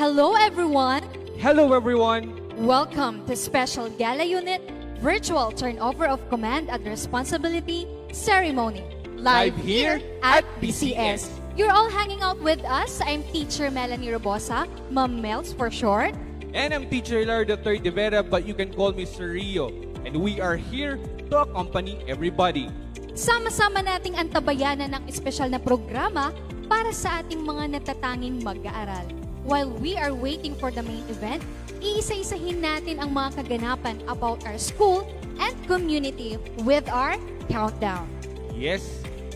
Hello everyone! Hello everyone! Welcome to Special Gala Unit Virtual Turnover of Command and Responsibility Ceremony. Live here at BCS. You're all hanging out with us. I'm Teacher Melanie Robosa, Ma'am Mels for short. And I'm Teacher Hilario III de Vera, but you can call me Sir Rio. And we are here to accompany everybody. Sama-sama nating antabayanan ng espesyal na programa para sa ating mga natatanging mag-aaral. While we are waiting for the main event, iisa-isahin natin ang mga kaganapan about our school and community with our countdown. Yes,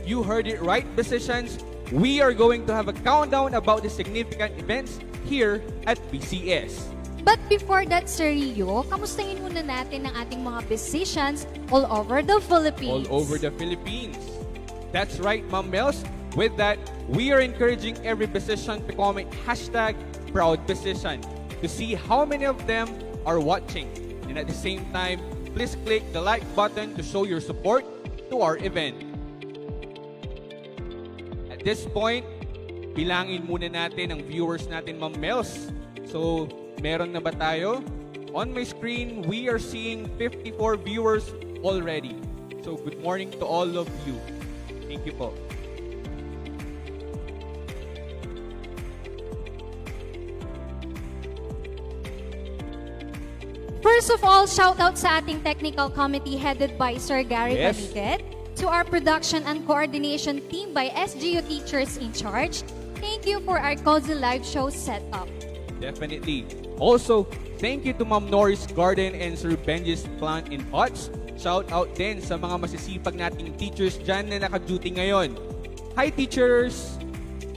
you heard it right, musicians. We are going to have a countdown about the significant events here at BCS. But before that, Sir Rio, kamustahin muna natin ang ating mga musicians all over the Philippines. All over the Philippines. That's right, Ma'am Mels. With that, we are encouraging every musician to comment #ProudMusician to see how many of them are watching. And at the same time, please click the like button to show your support to our event. At this point, bilangin muna natin ang viewers natin, Ma'am Mels. So, meron na ba tayo? On my screen, we are seeing 54 viewers already. So, good morning to all of you. Thank you po. First of all, shout out sa ating technical committee headed by Sir Gary Yes. Panitet, to our production and coordination team by SGU teachers in charge. Thank you for our cozy live show setup. Definitely. Also, thank you to Ma'am Norris Garden and Sir Benji's Plant in Pots. Shout out din sa mga masisipag nating teachers dyan na naka-duty ngayon. Hi, teachers!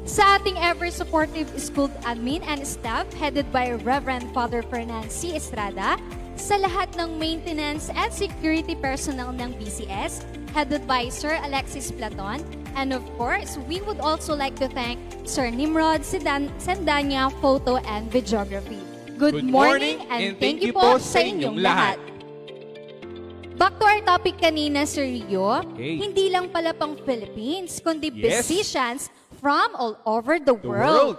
Sa ating ever-supportive school admin and staff headed by Reverend Father Fernand C. Estrada, sa lahat ng maintenance and security personnel ng BCS, headed by Sir Alexis Platon, and of course, we would also like to thank Sir Nimrod Sendanya, Photo and Videography. Good morning and thank you po sa inyong lahat. Back to our topic kanina, Sir Rio, Okay. hindi lang pala pang Philippines, kundi Yes. musicians from all over the The world. world!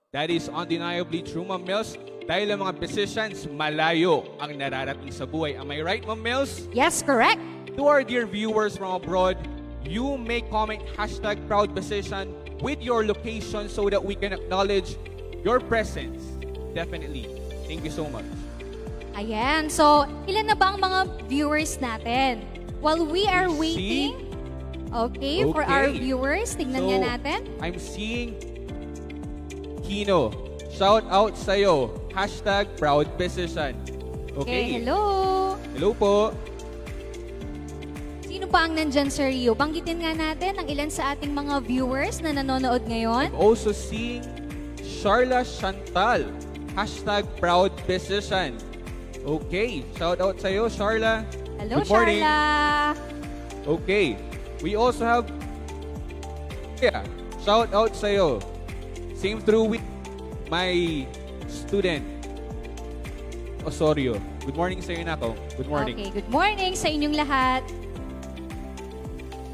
That is undeniably true, Ma'am Mels. Dahil ang mga musicians, malayo ang nararating sa buhay. Am I right, Ma'am Mels? Yes, correct. To our dear viewers from abroad, you may comment #ProudMusician with your location so that we can acknowledge your presence. Definitely. Thank you so much. Ayan, so ilan na ba ang mga viewers natin? While we are We waiting, okay, for our viewers, tignan So, nga natin. I'm seeing Kino. Shout out sa'yo. #ProudMusician. Okay. Hello. Hello po. Sino pa ang nandyan, Sir Rio? Banggitin nga natin ang ilan sa ating mga viewers na nanonood ngayon. I'm also seeing Charla Chantal. hashtag proud decision. Okay, shout out sa'yo, Sharla. Hello, Good morning. Sharla. Okay, we also have shout out sa'yo. Same through with my student, Osorio. Good morning sa'yo, Nako. Good morning. Okay, good morning sa inyong lahat.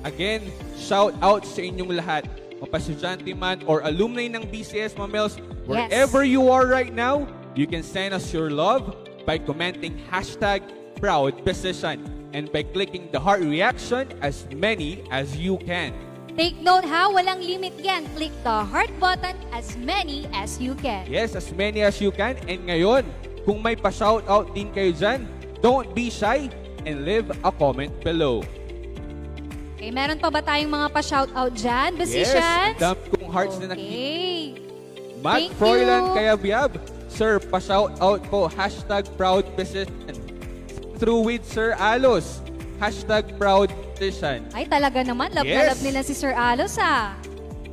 Again, shout out sa inyong lahat. Mapasyante man or alumni ng BCS, Mamels, wherever you are right now, you can send us your love by commenting hashtag proud decision and by clicking the heart reaction as many as you can. Take note ha, walang limit yan. Click the heart button as many as you can. Yes, as many as you can. And ngayon, kung may pa-shout out din kayo dyan, don't be shy and leave a comment below. Okay, meron pa ba tayong mga pa-shoutout dyan, Yes, Basicians? ang dami kong hearts na nakikita. Okay. Matt Thank Froilan you. Kayabyab, Sir, pa-shoutout po, hashtag proud decision. Through with Sir Alos, hashtag proud decision. Ay, talaga naman. Love na Yes. love nila si Sir Alos, ha?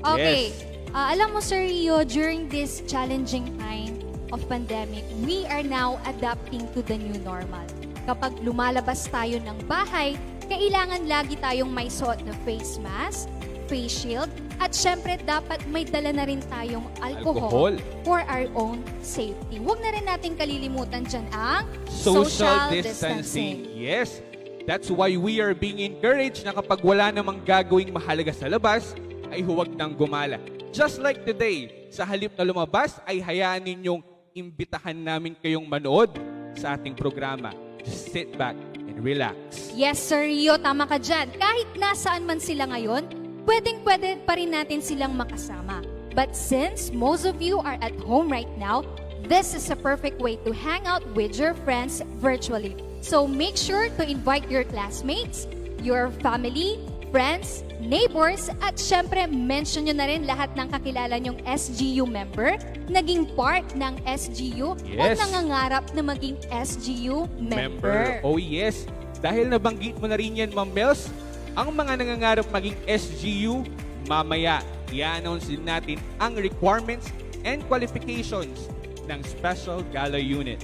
Okay. Yes. Alam mo, Sir Rio, during this challenging time of pandemic, we are now adapting to the new normal. Kapag lumalabas tayo ng bahay, kailangan lagi tayong may suot na face mask, face shield, at syempre dapat may dala na rin tayong alcohol for our own safety. Huwag na rin natin kalilimutan dyan ang Social distancing. Yes. That's why we are being encouraged na kapag wala namang gagawing mahalaga sa labas, ay huwag nang gumala. Just like today, sa halip na lumabas, ay hayaan ninyong imbitahan namin kayong manood sa ating programa. Just sit back and relax. Yes, Sir Rio, tama ka dyan. Kahit nasaan man sila ngayon, pwedeng-pwede pa rin natin silang makasama. But since most of you are at home right now, this is a perfect way to hang out with your friends virtually. So make sure to invite your classmates, your family, friends, neighbors, at syempre mention nyo na rin lahat ng kakilala nyong SGU member, naging part ng SGU, o Yes. nangangarap na maging SGU member. Oh yes. Dahil nabanggit mo na rin yan, Ma'am Mels, ang mga nangangarap maging SGU, mamaya i-announce din natin ang requirements and qualifications ng Special Gala Unit.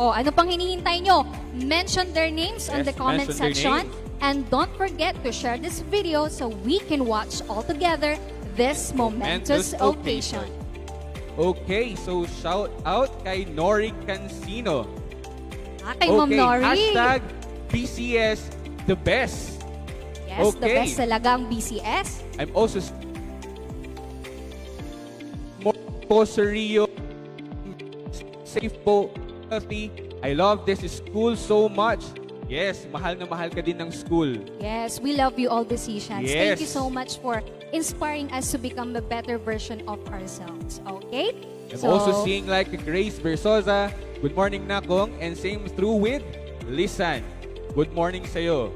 O, ano pang hinihintay nyo? Mention their names on Yes, the comment mention their section. names. And don't forget to share this video so we can watch all together this momentous occasion. Okay, so shout out kay Nori Cancino. Kay Ma'am Nori. Hashtag BCS the best. Yes, the Okay. best talaga ang BCS. I'm also more po Sir Rio. Safe po, healthy. I love this school so much. Yes, mahal na mahal ka din ng school. Yes, we love you all, Decisions. Yes. Thank you so much for inspiring us to become a better version of ourselves. Okay? I'm also seeing like Grace Versosa. Good morning, Nakong. And same through with Lisan. Good morning sa'yo.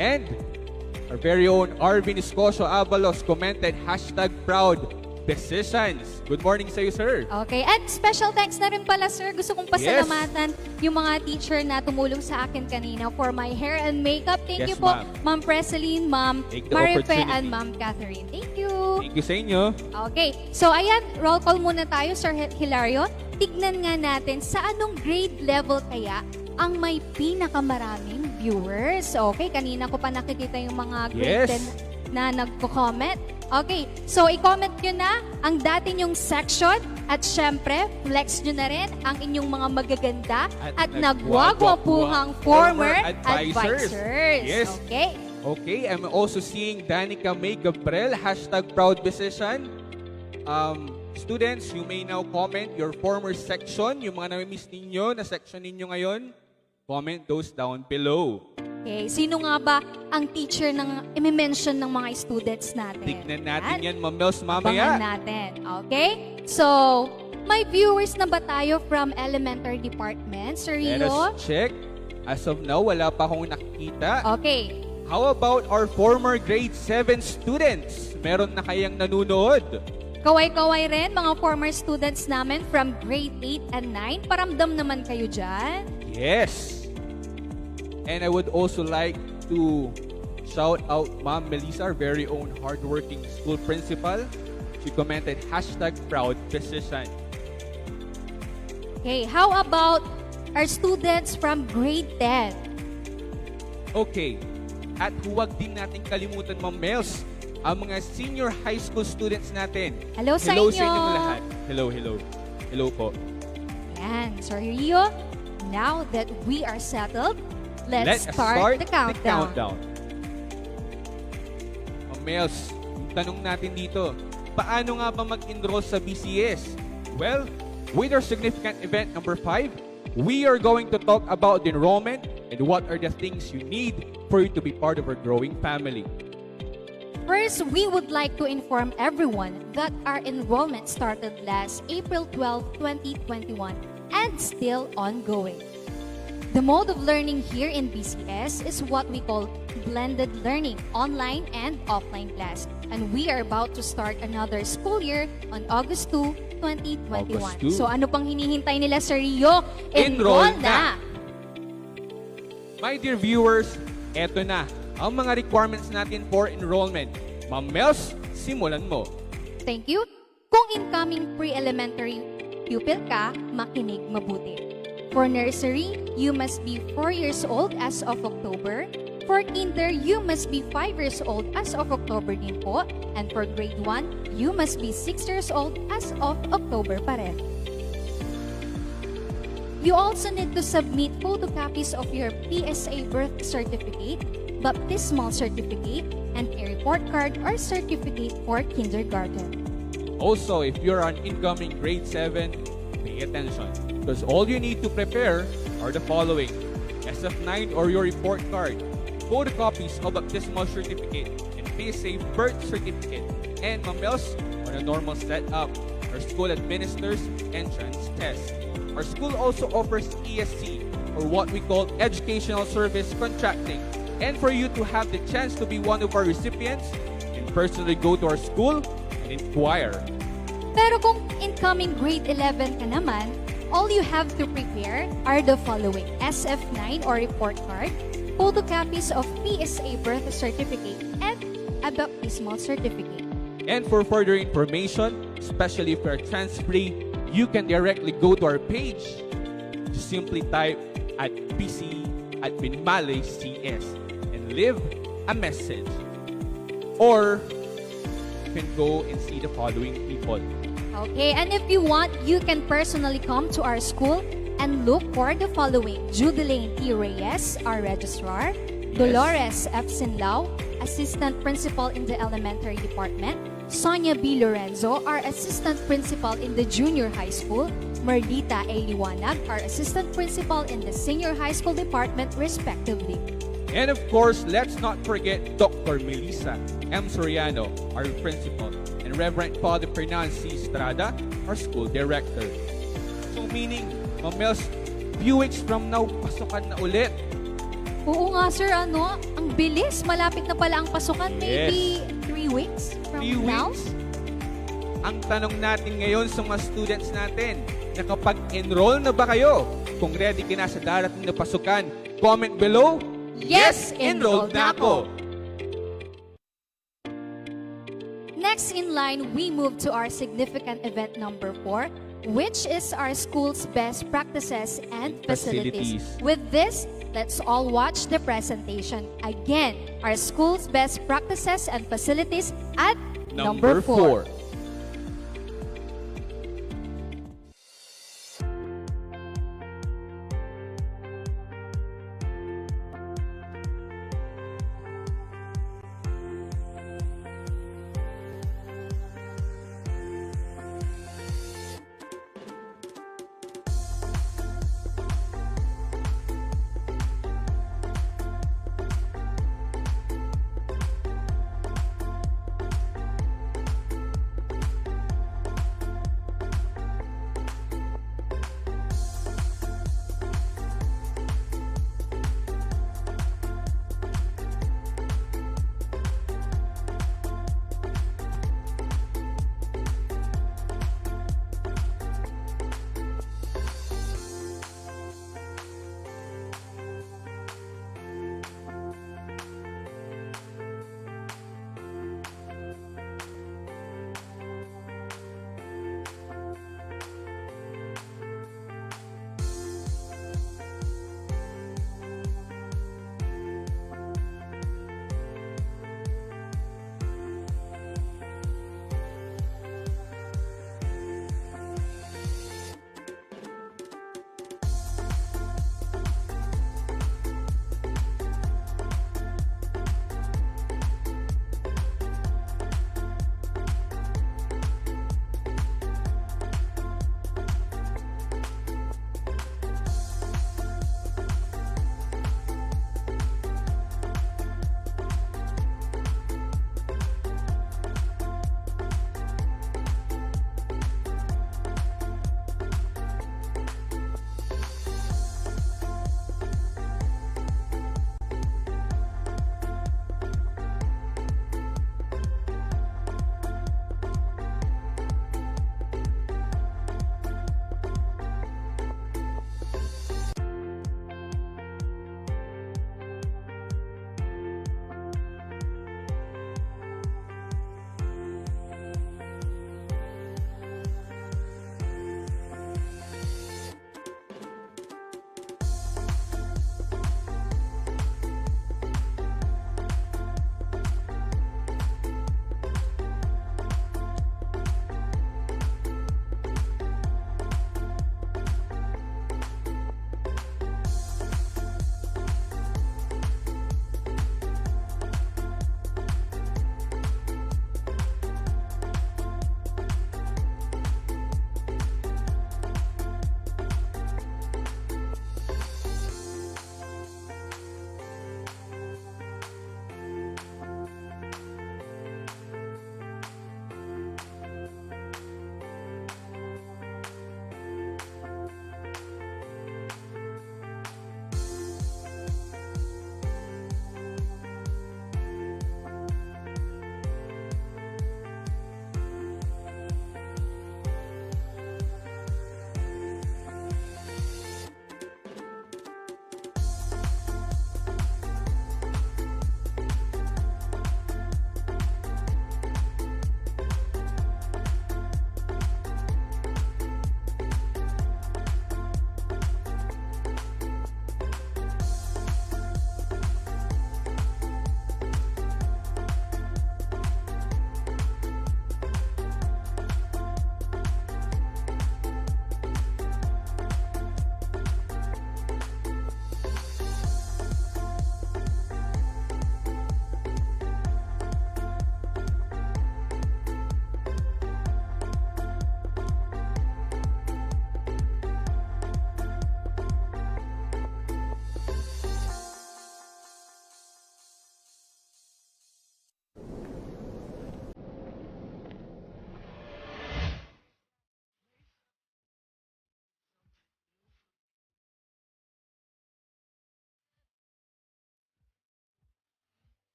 And our very own Arvin Escosio Avalos commented hashtag proud decisions. Good morning sa'yo, sir. Okay, at special thanks na rin pala, sir. Gusto kong pasalamatan yung mga teacher na tumulong sa akin kanina for my hair and makeup. Thank Yes, you po, ma'am. Ma'am Preseline, Ma'am Take the Marife, opportunity. and Ma'am Catherine. Thank you. Thank you sa inyo. Okay, so ayan, roll call muna tayo, Sir Hilario. Tignan nga natin sa anong grade level kaya ang may pinakamaraming viewers. Okay, kanina ko pa nakikita yung mga grade Yes. 10 na nagko-comment. Okay, so i-comment nyo na ang dati nyong section at syempre, flex nyo na rin ang inyong mga magaganda at nagwagwapuhang former advisors. Yes. Okay. Okay, I'm also seeing Danica May Gabriel, hashtag proud decision. Students, you may now comment your former section, yung mga nami-miss ninyo na section ninyo ngayon. Comment those down below. Okay, sino nga ba ang teacher ng i-mention ng mga students natin? Tignan natin yan, Ma'am Mels, mamaya. Abangan natin. Okay? So, may viewers na ba tayo from elementary department, Sir Let Rio? us check. As of now, wala pa akong nakikita. Okay. How about our former grade 7 students? Meron na kayang nanunood? Kaway-kaway rin, mga former students namin from grade 8 and 9. Paramdam naman kayo dyan. Yes. And I would also like to shout out Ma'am Melissa, our very own hardworking school principal. She commented hashtag proud decision. Okay, how about our students from grade 10? Okay, at huwag din natin kalimutan, Ma'am Mels, ang mga senior high school students natin. Hello sa Hello inyo. sa inyong lahat. Hello, hello. Hello po. Yan. So, Rio, now that we are settled, let's start the countdown. Ma'am Mels, yung tanong natin dito, paano nga ba mag-enroll sa BCS? Well, with our significant event number 5, we are going to talk about the enrollment and what are the things you need for you to be part of our growing family. First, we would like to inform everyone that our enrollment started last April 12, 2021 and still ongoing. The mode of learning here in BCS is what we call blended learning, online and offline class. And we are about to start another school year on August 2, 2021. August 2. So ano pang hinihintay nila sa Rio? Enroll na! My dear viewers, eto na ang mga requirements natin for enrollment. Ma'am Mels, simulan mo. Thank you. Kung incoming pre-elementary pupil ka, makinig mabuti. For nursery, you must be 4 years old as of October. For kinder, you must be 5 years old as of October din po. And for grade 1, you must be 6 years old as of October pa rin. You also need to submit photocopies of your PSA birth certificate, baptismal certificate, and a report card or certificate for kindergarten. Also, if you're an incoming grade 7, pay attention. Because all you need to prepare are the following: SF9 or your report card, photocopies of baptismal certificate, and PSA birth certificate. And Ma'am Mels, on a normal setup, our school administers entrance tests. Our school also offers ESC, or what we call Educational Service Contracting. And for you to have the chance to be one of our recipients, you can personally go to our school and inquire. Pero kung incoming grade 11 ka naman, all you have to prepare are the following: SF9 or report card, photocopies of PSA birth certificate, and a baptismal certificate. And for further information, especially if you're transferee, you can directly go to our page. Just simply type at PC at Binmale CS and leave a message. Or you can go and see the following people. Okay, and if you want, you can personally come to our school and look for the following: Judeline T. Reyes, our registrar; Dolores F. Sinlao, assistant principal in the elementary department; Sonia B. Lorenzo, our assistant principal in the junior high school; Merdita A. Liwanag, our assistant principal in the senior high school department, respectively. And of course, let's not forget Dr. Melissa M. Soriano, our principal, and Reverend Father Fernancy Estrada, our school director. So meaning, Ma'am Mels, few weeks from now, pasukan na ulit. Oo nga sir, ang bilis. Malapit na pala ang pasukan. Maybe Yes. 3 weeks from 3 now. weeks. Ang tanong natin ngayon sa mga students natin, nakapag-enroll na ba kayo? Kung ready ka na sa darating na pasukan, comment below. Yes, enrolled na ako. ako. Next in line, we move to our significant event number 4, which is our school's best practices and facilities. Facilities. With this, let's all watch the presentation. Again, our school's best practices and facilities at number 4.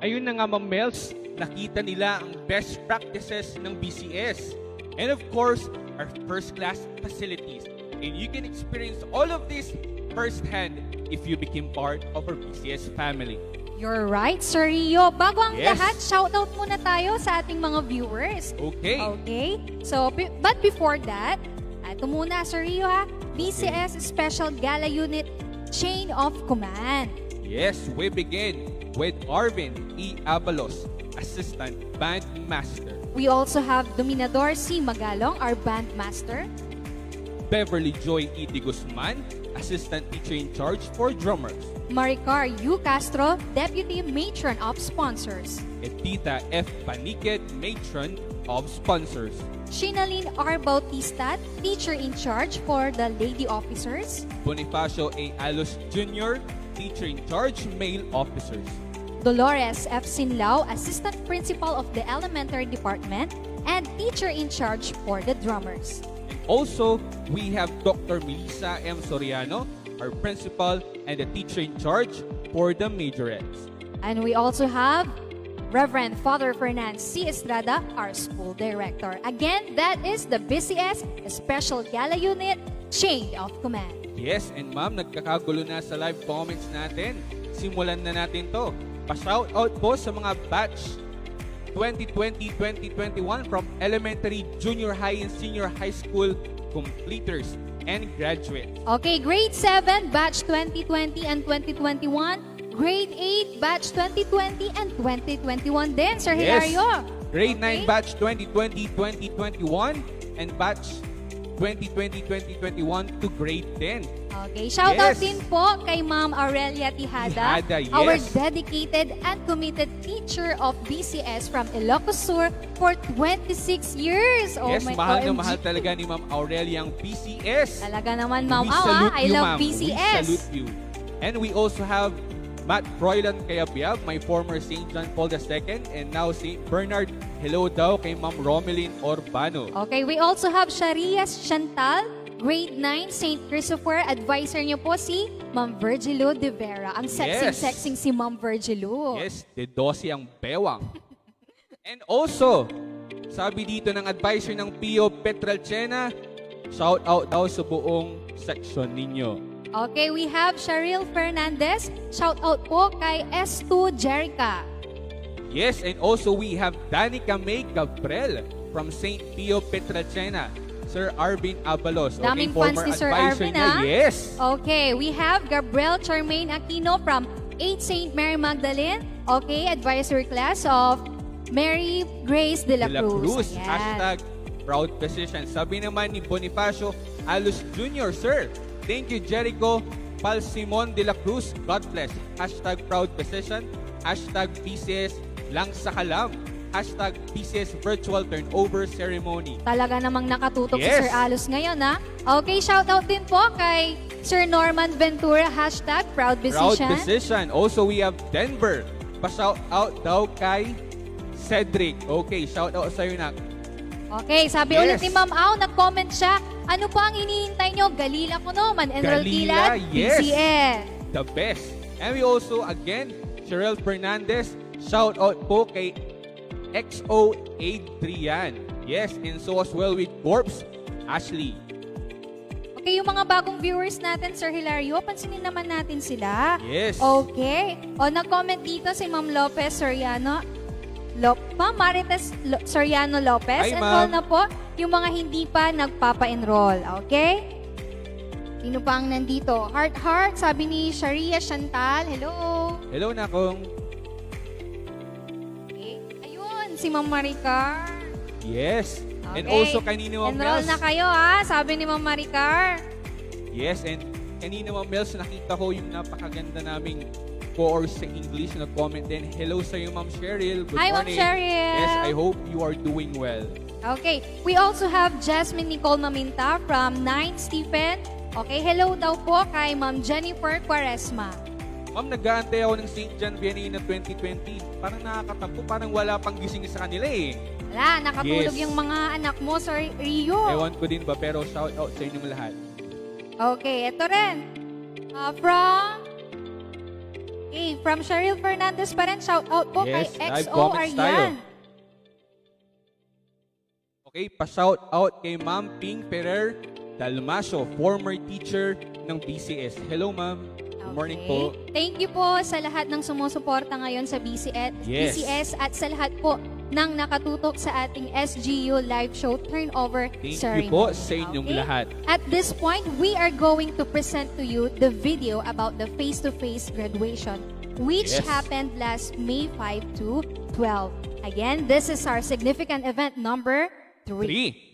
Ayun na nga, Ma'am Mels, nakita nila ang best practices ng BCS. And of course, our first-class facilities. And you can experience all of this firsthand if you become part of our BCS family. You're right, Sir Rio. Bago ang Yes. lahat, shoutout muna tayo sa ating mga viewers. Okay. Okay? So, but before that, ito muna, Sir Rio ha, BCS Special Gala Unit Chain of Command. Yes, we begin with Arvin E. Abalos, Assistant Band Master. We also have Dominador C. Magalong, our band master. Beverly Joy E. De Guzman, Assistant Teacher in Charge for Drummers. Maricar U. Castro, Deputy Matron of Sponsors. And Tita F. Paniquet, Matron of Sponsors. Shinalyn R. Bautista, Teacher in Charge for the Lady Officers. Bonifacio A. Alos Jr., Teacher in Charge, Male Officers. Dolores F. Sinlao, Assistant Principal of the Elementary Department and Teacher in Charge for the Drummers. And also, we have Dr. Melissa M. Soriano, our Principal and the Teacher in Charge for the Majorettes. And we also have Reverend Father Fernand C. Estrada, our School Director. Again, that is the BCS Special Gala Unit Chain of Command. Yes, and ma'am, nagkakagulo na sa live comments natin. Simulan na natin to. Pa-shout out po sa mga batch 2020-2021 from elementary, junior high, and senior high school completers and graduates. Okay, grade 7, batch 2020 and 2021. Grade 8, batch 2020 and 2021 din, Sir Hilario. Grade 9 Okay. batch 2020-2021 and batch 2020-2021 to grade 10. Okay, shout out Yes. din po kay Ma'am Aurelia Tijada, Tijada, yes. our dedicated and committed teacher of BCS from Ilocos Sur for 26 years. Oh Yes, my mahal na OMG. mahal talaga ni Ma'am Aurelia ang BCS. Talaga naman, Ma'am We Awa. salute I you, love ma'am. BCS. We salute you. And we also have Matt Froilan Cayabyab, my former St. John Paul II, and now St. Bernard. Hello daw kay Ma'am Romeline Orbano. Okay, we also have Sharia Chantal, grade 9, St. Christopher. Advisor niyo po si Ma'am Virgilio De Vera. Ang sexing-sexing si Ma'am Virgilio. Yes, de 12 ang bewang. And also, sabi dito ng advisor ng PO Petralcena, shout out daw sa buong section ninyo. Okay, we have Cheryl Fernandez. Shout out po kay S2 Jerica. Yes, and also we have Danica May Gabriel from St. Pio Petralcena. Sir Arvin Abalos. Daming okay, fans former ni Sir advisor Arvin, niya. ah. Yes. Okay, we have Gabriel Charmaine Aquino from 8 St. Mary Magdalene. Okay, advisory class of Mary Grace de la Cruz. Ayan. Hashtag proud physician. Sabi naman ni Bonifacio Alos Jr., Sir, thank you Jericho Palsimon de la Cruz. God bless. Hashtag proud physician. Hashtag BCS lang sa kalam. Hashtag BCS virtual turnover ceremony. Talaga namang nakatutok si Yes. Sir Alos ngayon, ha? Okay, shoutout din po kay Sir Norman Ventura, hashtag proud Proud physician. physician. Also, we have Denver. Pa-shout out daw kay Cedric. Okay, shout out sa'yo na. Okay, sabi Yes. ulit ni Ma'am Au, nag-comment siya, ano pa ang hinihintay nyo? Galila ko naman, enroll Galila, kilad, yes. BCS. The best. And we also, again, Cheryl Fernandez. Shout out po kay XO Adrian. Yes, and so as well with Corpse Ashley. Okay, yung mga bagong viewers natin, Sir Hilario, pansinin naman natin sila. Yes. Okay. O, nag-comment dito si Ma'am Lopez Soriano. Ma'am Marites Soriano Lopez. Hi, Enroll ma'am. na po yung mga hindi pa nagpapa-enroll. Okay? Sino pa ang nandito? Heart, sabi ni Sharia Chantal. Hello. Hello na kong. Okay. Ayun, si Ma'am Maricar. Yes. And Okay. also kanina Ma'am Enroll Mels. na kayo, ha? Sabi ni Ma'am Maricar. Yes, and kanina Ma'am Mels, nakita ko yung napakaganda naming course sa English na comment din. Hello sa iyo Ma'am Cheryl. Good Hi, Ma'am morning. Cheryl. Yes, I hope you are doing well. Okay. We also have Jasmine Nicole Maminta from 9 Stephen. Okay, hello daw po kay Ma'am Jennifer Quaresma. Ma'am, nag-aantay ako ng St. John Vianney na 2020. Parang nakakatampo, parang wala pang gising sa kanila eh. Wala, nakatulog Yes. yung mga anak mo, Sir Rio. Ewan ko din ba, pero shout out sa inyong lahat. Okay, ito rin. From Okay, from Cheryl Fernandez pa rin, shout out po Yes, kay live XO comments tayo. Aryan. Okay, pa-shout out kay Ma'am Ping Ferrer Dalmasio, former teacher ng BCS. Hello, Ma'am. Good morning po. Thank you po sa lahat ng sumusuporta ngayon sa Yes. BCS at sa lahat po ng nakatutok sa ating SGU live show turnover Thank ceremony. you po sa inyong lahat. At this point, we are going to present to you the video about the face-to-face graduation, which Yes. happened last May 5 to 12. Again, this is our significant event number 3. 3.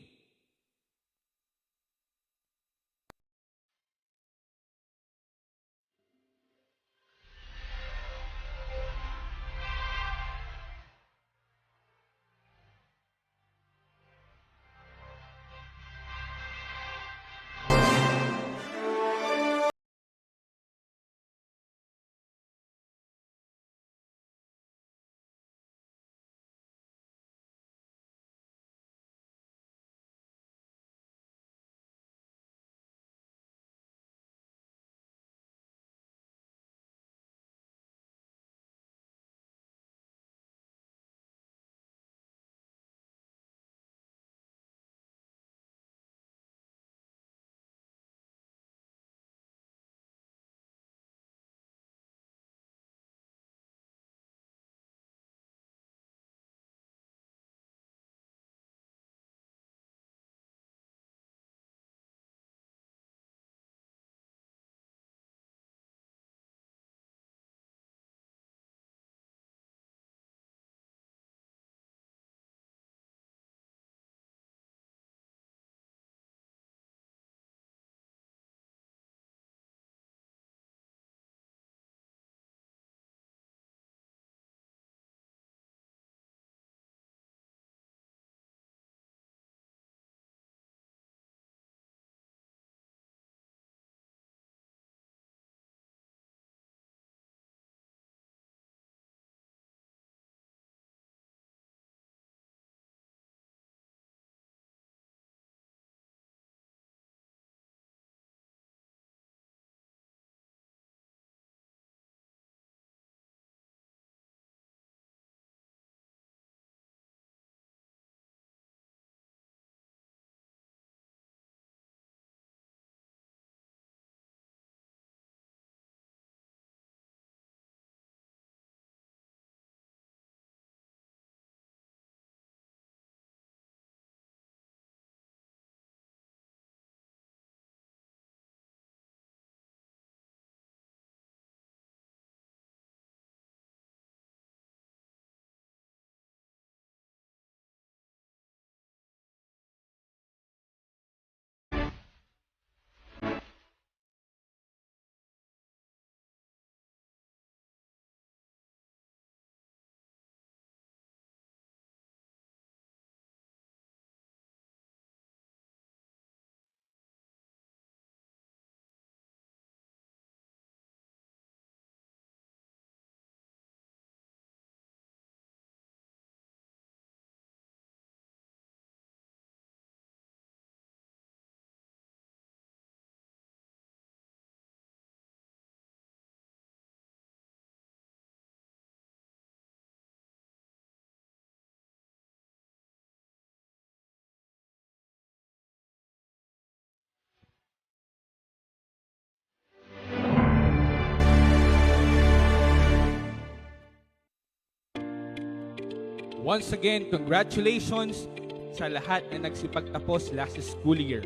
Once again, congratulations sa lahat na nagsipagtapos last school year.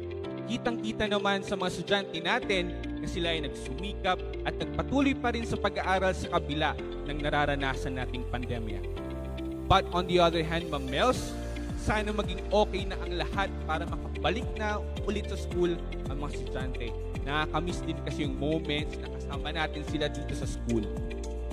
Kitang-kita naman sa mga estudyante natin na sila ay nagsumikap at nagpatuloy pa rin sa pag-aaral sa kabila ng nararanasan nating pandemya. But on the other hand, Ma'am Mels, sana maging okay na ang lahat para makabalik na ulit sa school ang mga estudyante. Nakakamiss din kasi yung moments na kasama natin sila dito sa school.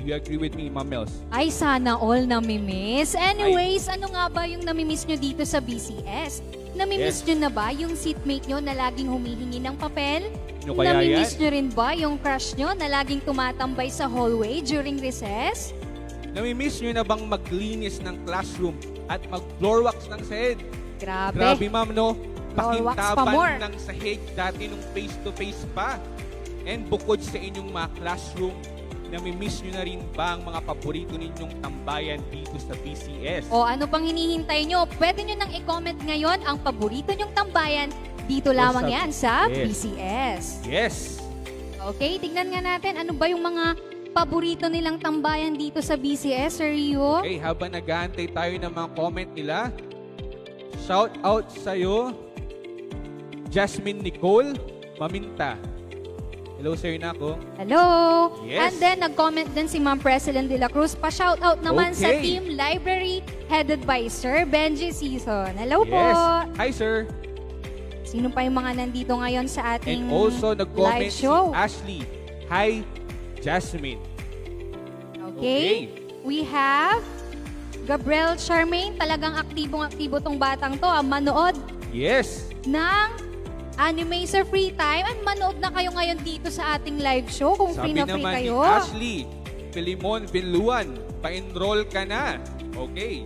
Do you agree with me, Ma'am Mels? Ay, sana all namimiss. Anyways, ano nga ba yung namimiss nyo dito sa BCS? Namimiss nyo na ba yung seatmate nyo na laging humihingi ng papel? Ano kaya Namimiss yan? nyo rin ba yung crush nyo na laging tumatambay sa hallway during recess? Namimiss nyo na bang maglinis ng classroom at mag-floor wax ng sahig? Grabe. Grabe, ma'am, no? Floor wax pa more. Pakintaban ng sahig dati nung face-to-face pa. And bukod sa inyong mga classroom, Nami-miss nyo na rin ba ang mga paborito ninyong tambayan dito sa BCS? O ano pang hinihintay nyo? Pwede nyo nang i-comment ngayon ang paborito nyong tambayan. Dito lamang yan sa BCS. Yes. Okay, tignan nga natin ano ba yung mga paborito nilang tambayan dito sa BCS, Sir Rio. Okay, habang nag-aantay tayo ng mga comment nila, shout out sa'yo, Jasmine Nicole Maminta. Hello sa'yo na ako. Hello! Yes. And then, nag-comment din si Ma'am President de la Cruz. Pa-shoutout naman sa Team Library headed by Sir Benji Season. Hello po! Hi, sir! Sino pa yung mga nandito ngayon sa ating And also, nag-comment live show? si Ashley. Hi, Jasmine. Okay. We have Gabriel Charmaine. Talagang aktibong-aktibo tong batang to. Manood Yes. ng anime sa free time. At manood na kayo ngayon dito sa ating live show kung free na free Sabi kayo. naman ni Ashley, Pilimon Binluan, pa-enroll ka na. Okay.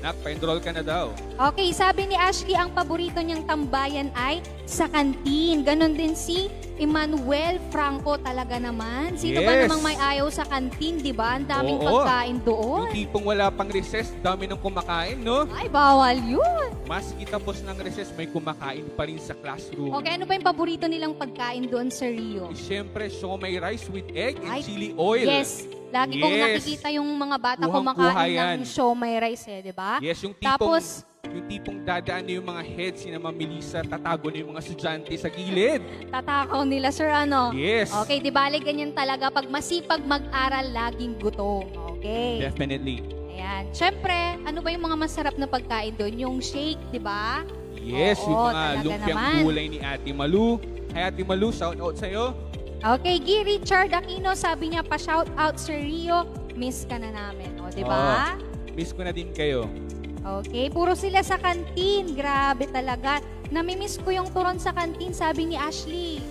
Nak, pa-enroll ka na daw. Okay, sabi ni Ashley, ang paborito niyang tambayan ay sa kantin. Ganon din si Emmanuel Franco talaga naman. Sino ba Yes. namang may ayaw sa kantin, di ba? Ang daming Oo. pagkain doon. Yung tipong wala pang recess, dami ng kumakain, no? Ay, bawal yun. Maski tapos ng recess, may kumakain pa rin sa classroom. Okay, ano ba yung paborito nilang pagkain doon sa Rio? Siyempre, siomai rice with egg and Ay, chili oil. Yes. Lagi kong Yes. nakikita yung mga bata Kuhang-kuha kumakain yan. ng siomai rice, di ba? Yes, yung tipong dadaan na yung mga heads, si Ma'am Melissa, tatago na yung mga estudyante sa gilid. Tatakaw nila, sir, ano? Yes. Okay, di bali ganyan talaga. Pag masipag mag-aral, laging gutom. Okay. Definitely. Ayan. Siyempre, ano ba yung mga masarap na pagkain doon? Yung shake, di ba? Yes, Oo, yung mga talaga lumpiang naman. gulay ni Ate Malu. Hi, Ate Malu, shout out sa'yo. Okay, G. Richard Aquino, sabi niya, pa-shout out Sir Rio, miss ka na namin. O, di ba? Miss ko na din kayo. Okay, puro sila sa kantin. Grabe talaga. Namimiss ko yung turon sa kantin, sabi ni Ashley.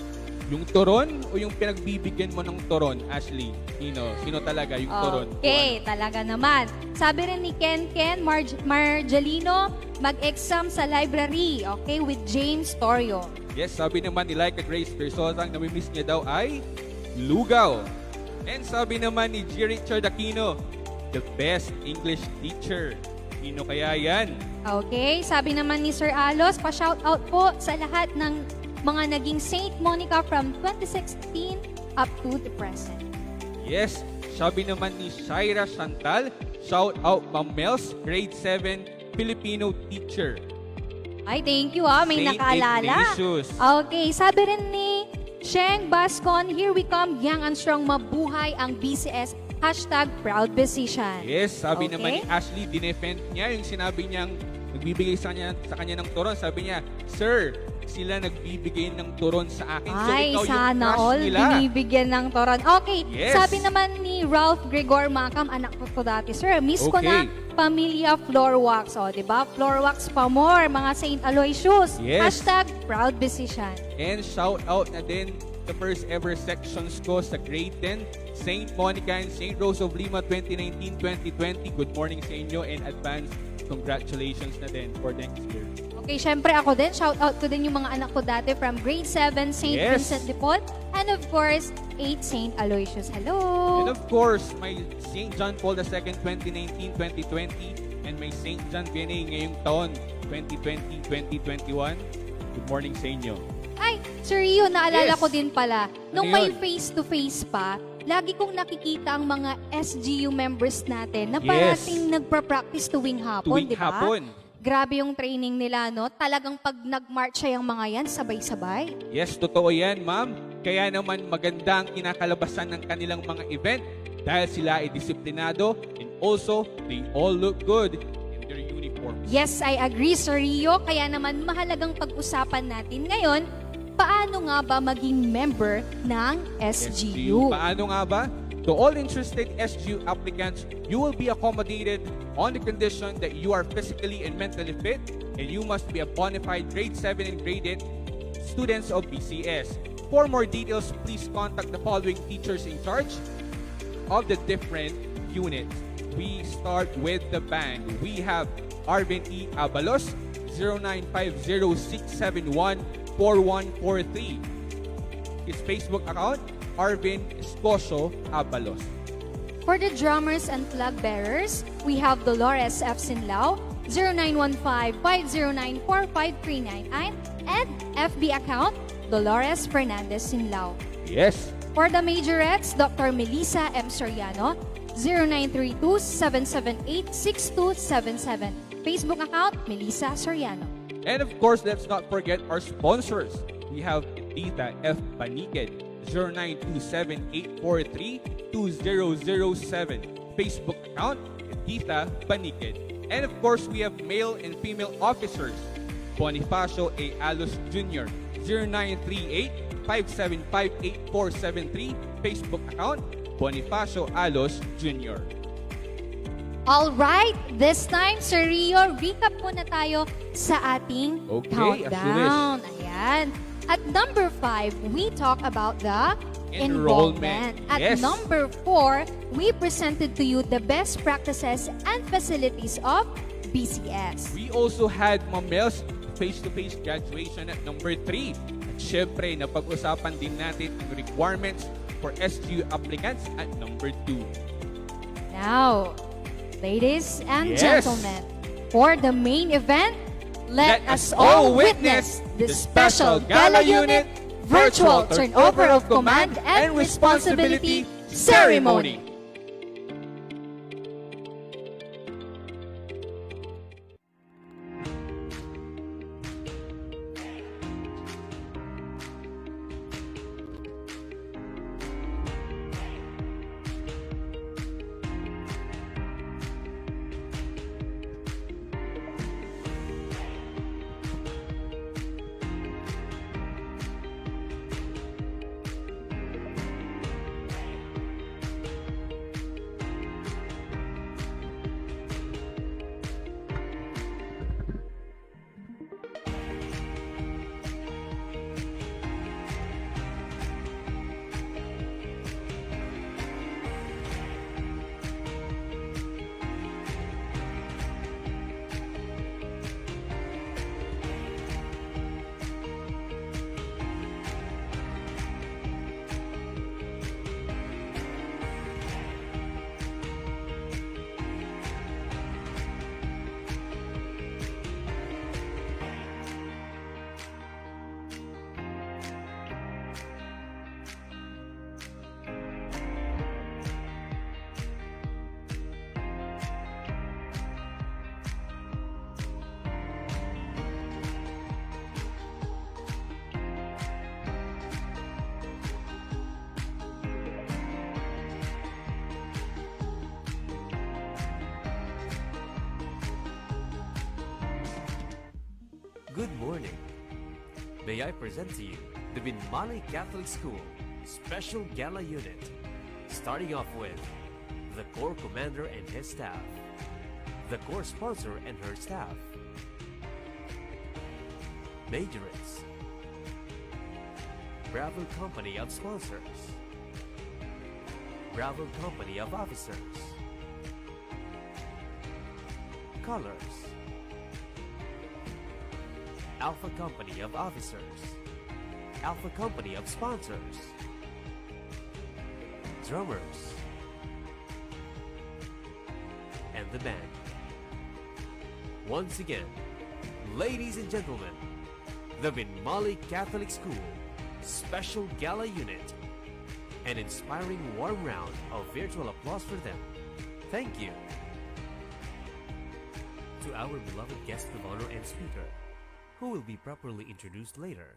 Yung turon o yung pinagbibigyan mo ng turon, Ashley? Sino talaga yung turon? Okay, talaga naman. Sabi rin ni Ken Margelino, mag-exam sa library, okay, with James Torio. Yes, sabi naman ni Laika Grace Persosa, ang namimiss niya daw ay lugaw. And sabi naman ni G. Richard Aquino, the best English teacher. Sino kaya yan? Okay, sabi naman ni Sir Alos, pa-shoutout po sa lahat ng mga naging Saint Monica from 2016 up to the present. Yes, sabi naman ni Shaira Chantal, shout out Ma'am Mels, grade 7 Filipino teacher. Ay, thank you may Saint nakaalala. Ignatius. Okay, sabi rin ni Sheng Bascon, here we come, young and strong, mabuhay ang BCS, #proud decision. Yes, sabi Okay. naman ni Ashley, dinefend niya yung sinabi niyang nagbibigay sa kanya ng turon. Sabi niya, Sir, sila nagbibigay ng turon sa akin. So, Ay, ikaw yung sana crush all nila. binibigyan ng toron. Okay, Yes. sabi naman ni Ralph Gregor Macam, anak ko to dati, sir, miss ko Okay. na pamilya floor wax. O, diba? Floor wax pa more, mga St. Aloysius. Yes. #proud decision. And shout out na din the first ever sections ko sa grade 10, St. Monica and St. Rose of Lima 2019-2020. Good morning sa inyo and advance congratulations na din for next year. Okay, syempre ako din. Shout out ko din yung mga anak ko dati from grade 7, St. Yes. Vincent de Paul. And of course, 8 St. Aloysius. Hello! And of course, may St. John Paul II 2019-2020 and may St. John Vianney ngayong taon 2020-2021. Good morning sa inyo. Ay, Sir Rio, naalala Yes. ko din pala. Nung Ano may yun? face-to-face pa, lagi kong nakikita ang mga SGU members natin na Yes. parating nagpa-practice tuwing hapon, Tuwing di ba? hapon. Grabe yung training nila, no? Talagang pag nag-march siya yung mga yan, sabay-sabay. Yes, totoo yan, ma'am. Kaya naman maganda ang kinakalabasan ng kanilang mga event dahil sila ay disiplinado and also they all look good in their uniforms. Yes, I agree, Sir Rio. Kaya naman mahalagang pag-usapan natin ngayon, paano nga ba maging member ng SGU? Paano nga ba? To all interested SGU applicants, you will be accommodated on the condition that you are physically and mentally fit and you must be a bona fide grade 7 and grade 8 students of BCS. For more details, please contact the following teachers in charge of the different units. We start with the band. We have Arvin E. Abalos, 0950-671-4143. His Facebook account, Arvin Escoso Abalos. For the drummers and flag bearers, we have Dolores F. Sinlao, 0915-509-4539, and FB account, Dolores Fernandez Sinlao. Yes. For the majorettes, Dr. Melissa M. Soriano, 0932-778-6277. Facebook account, Melissa Soriano. And of course, let's not forget our sponsors. We have Tita F. Paniked, 0927-843-2007. Facebook account, Tita Paniked. And of course, we have male and female officers. Bonifacio A. Alos Jr., 0938-575-8473. Facebook account, Bonifacio Alos Jr. Alright, this time, Sir Rio, recap muna tayo sa ating countdown. Ayan. At number 5, we talk about the enrollment. At number 4, we presented to you the best practices and facilities of BCS. We also had Mamel's face-to-face graduation at number 3. At syempre, napag-usapan din natin ang requirements for SGU applicants at number 2. Now, ladies and gentlemen, for the main event, let us all witness the special Gala Unit Virtual Turnover of Command and Responsibility Ceremony. Good morning. May I present to you the Binmali Catholic School Special Gala Unit, starting off with the Corps Commander and his staff, the Corps Sponsor and her staff, Majorettes, Bravo Company of Sponsors, Bravo Company of Officers, Colors, Alpha Company of Officers, Alpha Company of Sponsors, Drummers, and the band. Once again, ladies and gentlemen, the Binmali Catholic School Special Gala Unit. An inspiring warm round of virtual applause for them. Thank you. To our beloved guest of honor and speaker, who will be properly introduced later,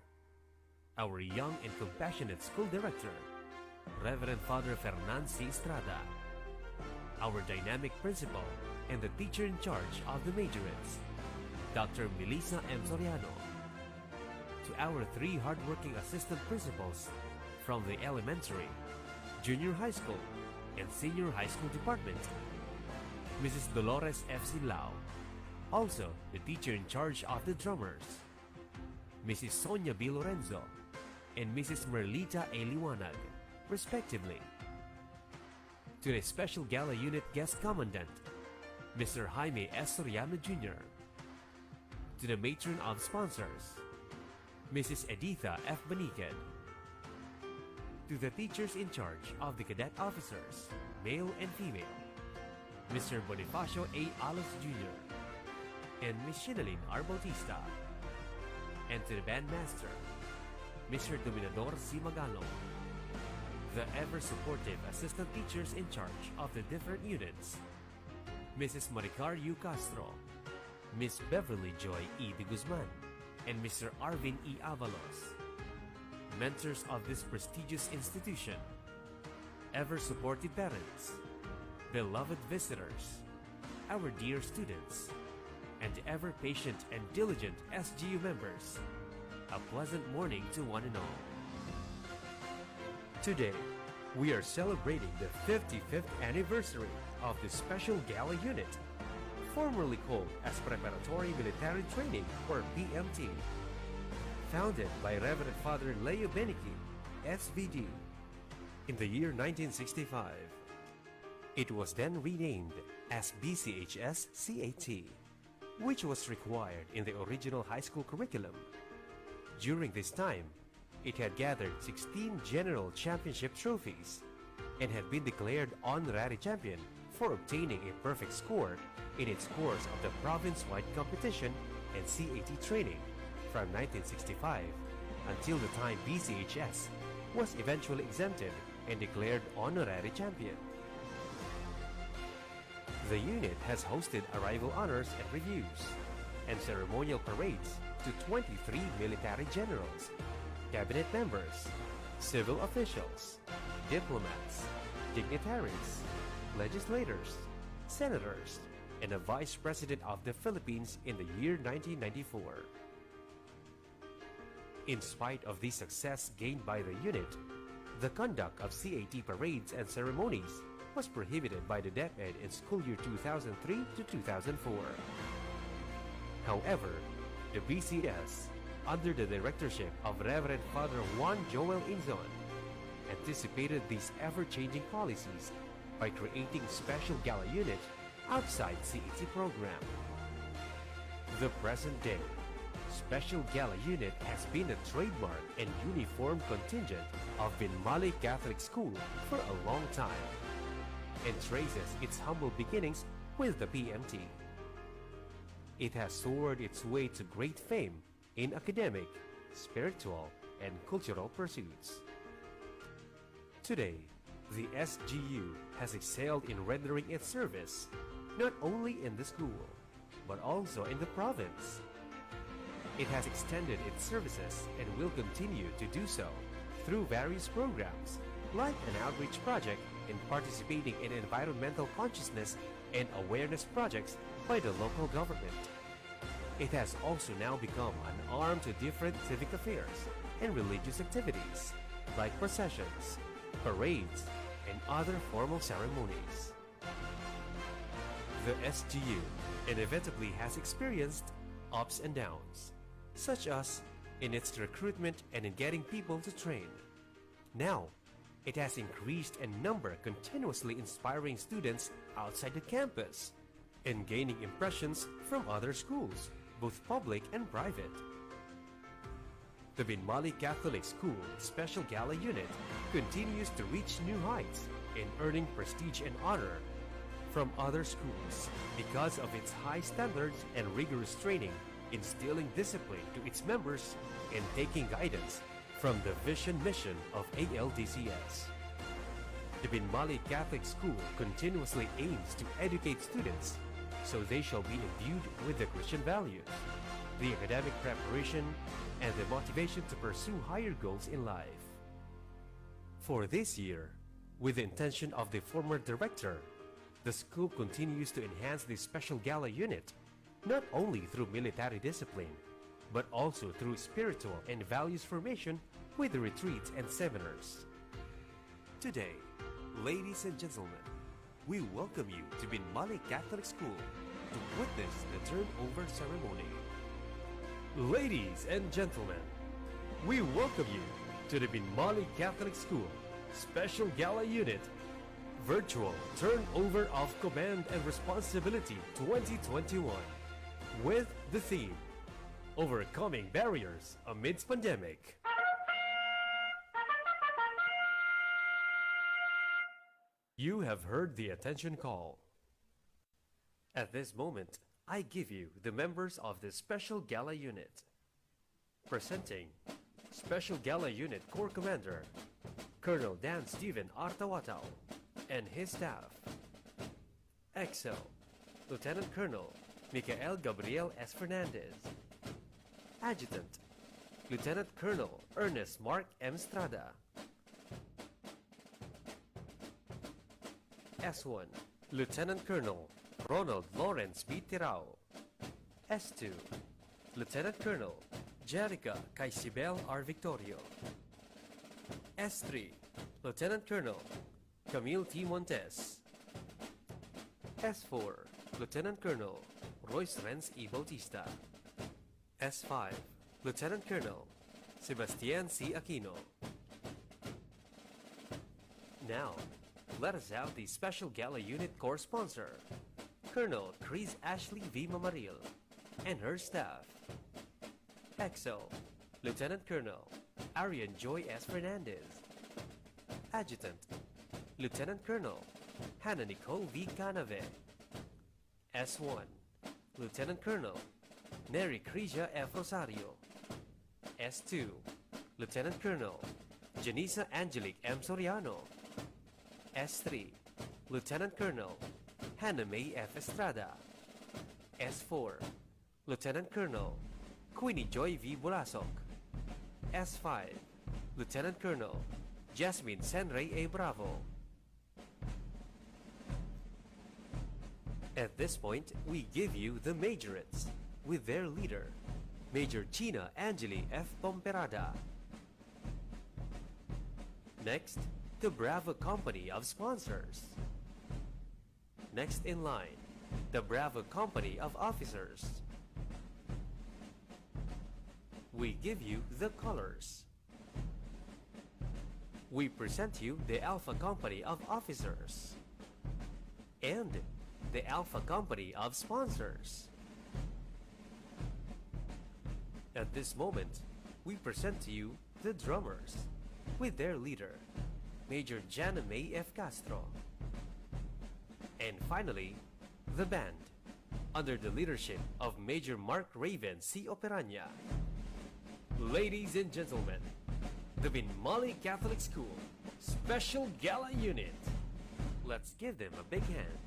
our young and compassionate school director, Reverend Father Fernan C. Estrada, our dynamic principal and the teacher in charge of the majorettes, Dr. Melissa M. Soriano, to our 3 hardworking assistant principals from the elementary, junior high school, and senior high school department, Mrs. Dolores F. Silao, also the teacher in charge of the drummers, Mrs. Sonia B. Lorenzo, and Mrs. Merlita A. Liwanag, respectively. To the Special Gala Unit Guest Commandant, Mr. Jaime S. Soriano Jr. To the Matron of Sponsors, Mrs. Editha F. Baniked. to the teachers in charge of the cadet officers, male and female, Mr. Bonifacio A. Alos Jr. and Miss Shinalyn R. Bautista, and to the bandmaster, Mr. Dominador C. Magalong, the ever-supportive assistant teachers in charge of the different units, Mrs. Maricar U. Castro, Miss Beverly Joy E. de Guzman, and Mr. Arvin E. Avalos, mentors of this prestigious institution, ever-supportive parents, beloved visitors, our dear students, and ever-patient and diligent SGU members, a pleasant morning to one and all. Today, we are celebrating the 55th anniversary of the Special Gala Unit, formerly called as Preparatory Military Training or PMT, founded by Reverend Father Leo Beniki, SVD, in the year 1965. It was then renamed as BCHS CAT, which was required in the original high school curriculum. During this time, it had gathered 16 general championship trophies and had been declared honorary champion for obtaining a perfect score in its course of the province-wide competition and CAT training from 1965 until the time BCHS was eventually exempted and declared honorary champion. The unit has hosted arrival honors and reviews and ceremonial parades to 23 military generals, cabinet members, civil officials, diplomats, dignitaries, legislators, senators, and a Vice President of the Philippines in the year 1994. In spite of the success gained by the unit, the conduct of CAT parades and ceremonies was prohibited by the DepEd in school year 2003 to 2004. However, the BCS, under the directorship of Reverend Father Juan Joel Inzon, anticipated these ever-changing policies by creating special gala unit outside CAT program. The present day, Special Gala Unit has been a trademark and uniform contingent of Binmali Catholic School for a long time and traces its humble beginnings with the PMT. It has soared its way to great fame in academic, spiritual, and cultural pursuits. Today, the SGU has excelled in rendering its service not only in the school, but also in the province. It has extended its services and will continue to do so through various programs like an outreach project in participating in environmental consciousness and awareness projects by the local government. It has also now become an arm to different civic affairs and religious activities like processions, parades, and other formal ceremonies. The SGU inevitably has experienced ups and downs, such as in its recruitment and in getting people to train. Now, it has increased in number, continuously inspiring students outside the campus and gaining impressions from other schools, both public and private. The Binmali Catholic School Special Gala Unit continues to reach new heights in earning prestige and honor from other schools because of its high standards and rigorous training, instilling discipline to its members and taking guidance from the vision mission of ALDCS. The Binmali Catholic School continuously aims to educate students so they shall be imbued with the Christian values, the academic preparation, and the motivation to pursue higher goals in life. For this year, with the intention of the former director, the school continues to enhance the Special Gala Unit not only through military discipline, but also through spiritual and values formation with the retreats and seminars. Today, ladies and gentlemen, we welcome you to Binmali Catholic School to witness the turnover ceremony. Ladies and gentlemen, we welcome you to the Binmali Catholic School Special Gala Unit Virtual Turnover of Command and Responsibility 2021 with the theme Overcoming Barriers Amidst Pandemic. You have heard the attention call. At this moment, I give you the members of the Special Gala Unit. Presenting Special Gala Unit Corps Commander, Colonel Dan Steven Artawataw, and his staff. Excel, Lieutenant Colonel Michael Gabriel S. Fernandez. Adjutant, Lieutenant Colonel Ernest Mark M. Strada. S1, Lieutenant Colonel Ronald Lawrence B. Tirao. S2, Lieutenant Colonel Jerica Caisibel R. Victorio. S3, Lieutenant Colonel Camille T. Montes. S4, Lieutenant Colonel Royce Renz E. Bautista. S5, Lieutenant Colonel Sebastian C. Aquino. Now, let us have the Special Gala Unit Corps sponsor, Colonel Chris Ashley V. Mamaril, and her staff. Excel, Lieutenant Colonel Arian Joy S. Fernandez. Adjutant, Lieutenant Colonel Hannah Nicole V. Canave. S1, Lieutenant Colonel Neri Crisia F. Rosario. S2, Lieutenant Colonel Janisa Angelique M. Soriano. S3, Lieutenant Colonel Hannah May F. Estrada. S4, Lieutenant Colonel Queenie Joy V. Bulasok. S5, Lieutenant Colonel Jasmine Senrey A. Bravo. At this point, we give you the Majorates with their leader, Major Gina Angeli F. Pomperada. Next, the Bravo Company of Sponsors. Next in line, the Bravo Company of Officers. We give you the colors. We present you the Alpha Company of Officers and the Alpha Company of Sponsors. At this moment, we present to you the drummers with their leader, Major Jana May F. Castro. And finally, the band, under the leadership of Major Mark Raven C. Operanya. Ladies and gentlemen, the Binmali Catholic School Special Gala Unit. Let's give them a big hand.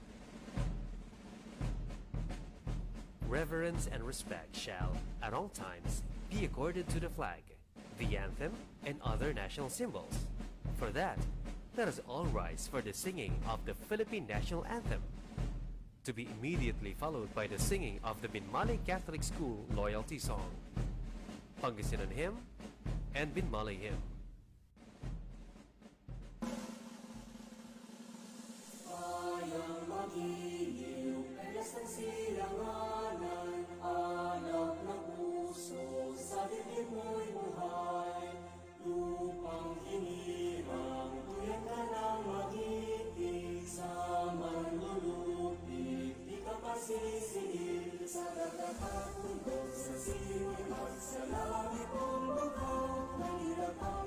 Reverence and respect shall, at all times, be accorded to the flag, the anthem, and other national symbols. For that, let us all rise for the singing of the Philippine National Anthem, to be immediately followed by the singing of the Binmali Catholic School Loyalty Song, Pangasinan Hymn, and Binmali Hymn. Sayang magiliw, kalas ng silanganan, anak ng puso, sa dibdib mo'y buhay. Lupang hinirang, tuyan ka ng magitig, sa manlulupig, di ka pasisingil, sa dagat at tundok, sa siway at sa langit mong bukaw, nangirap ang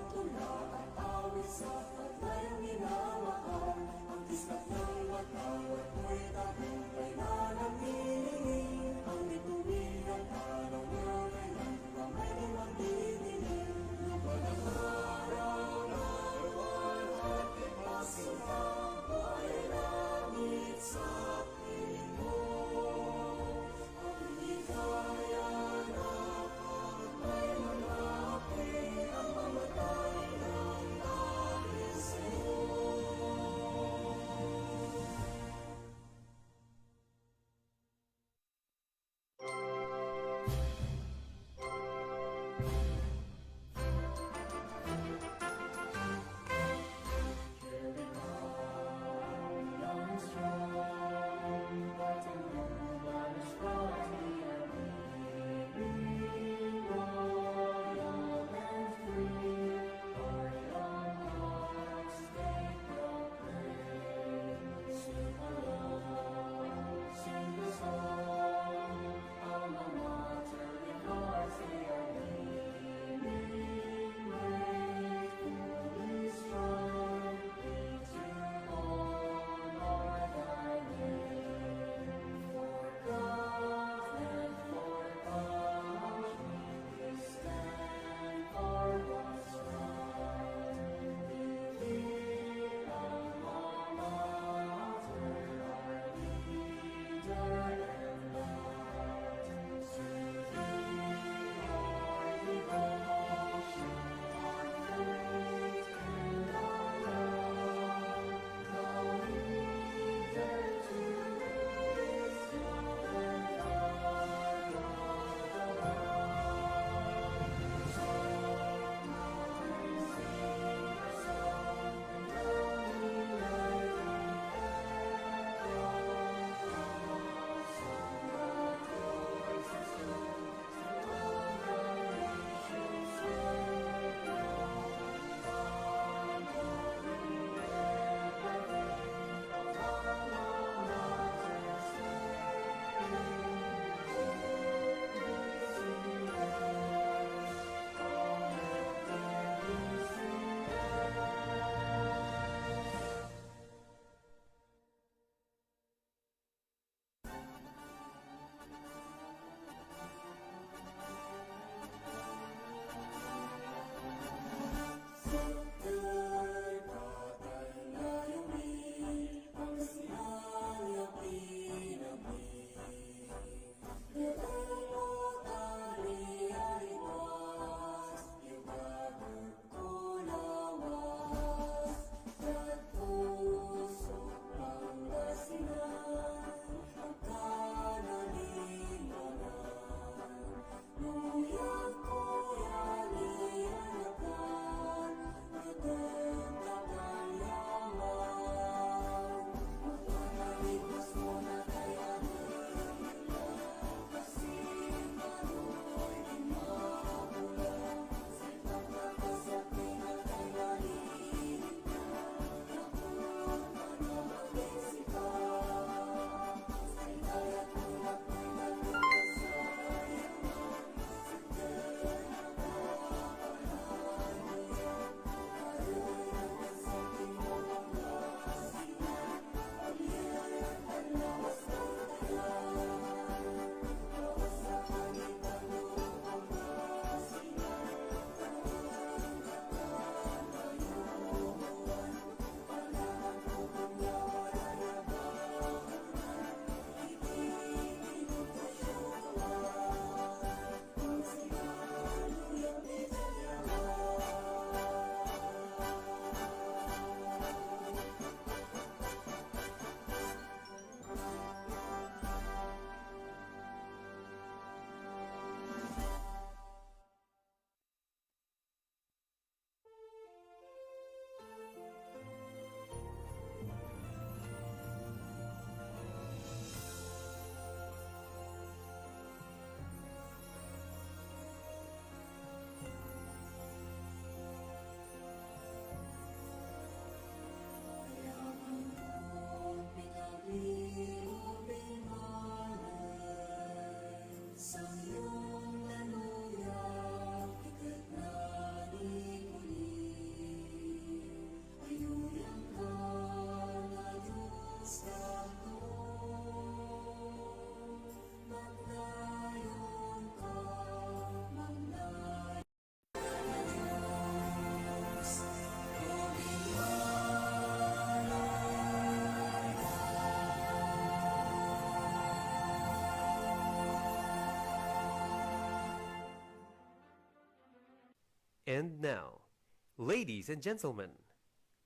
And now, ladies and gentlemen,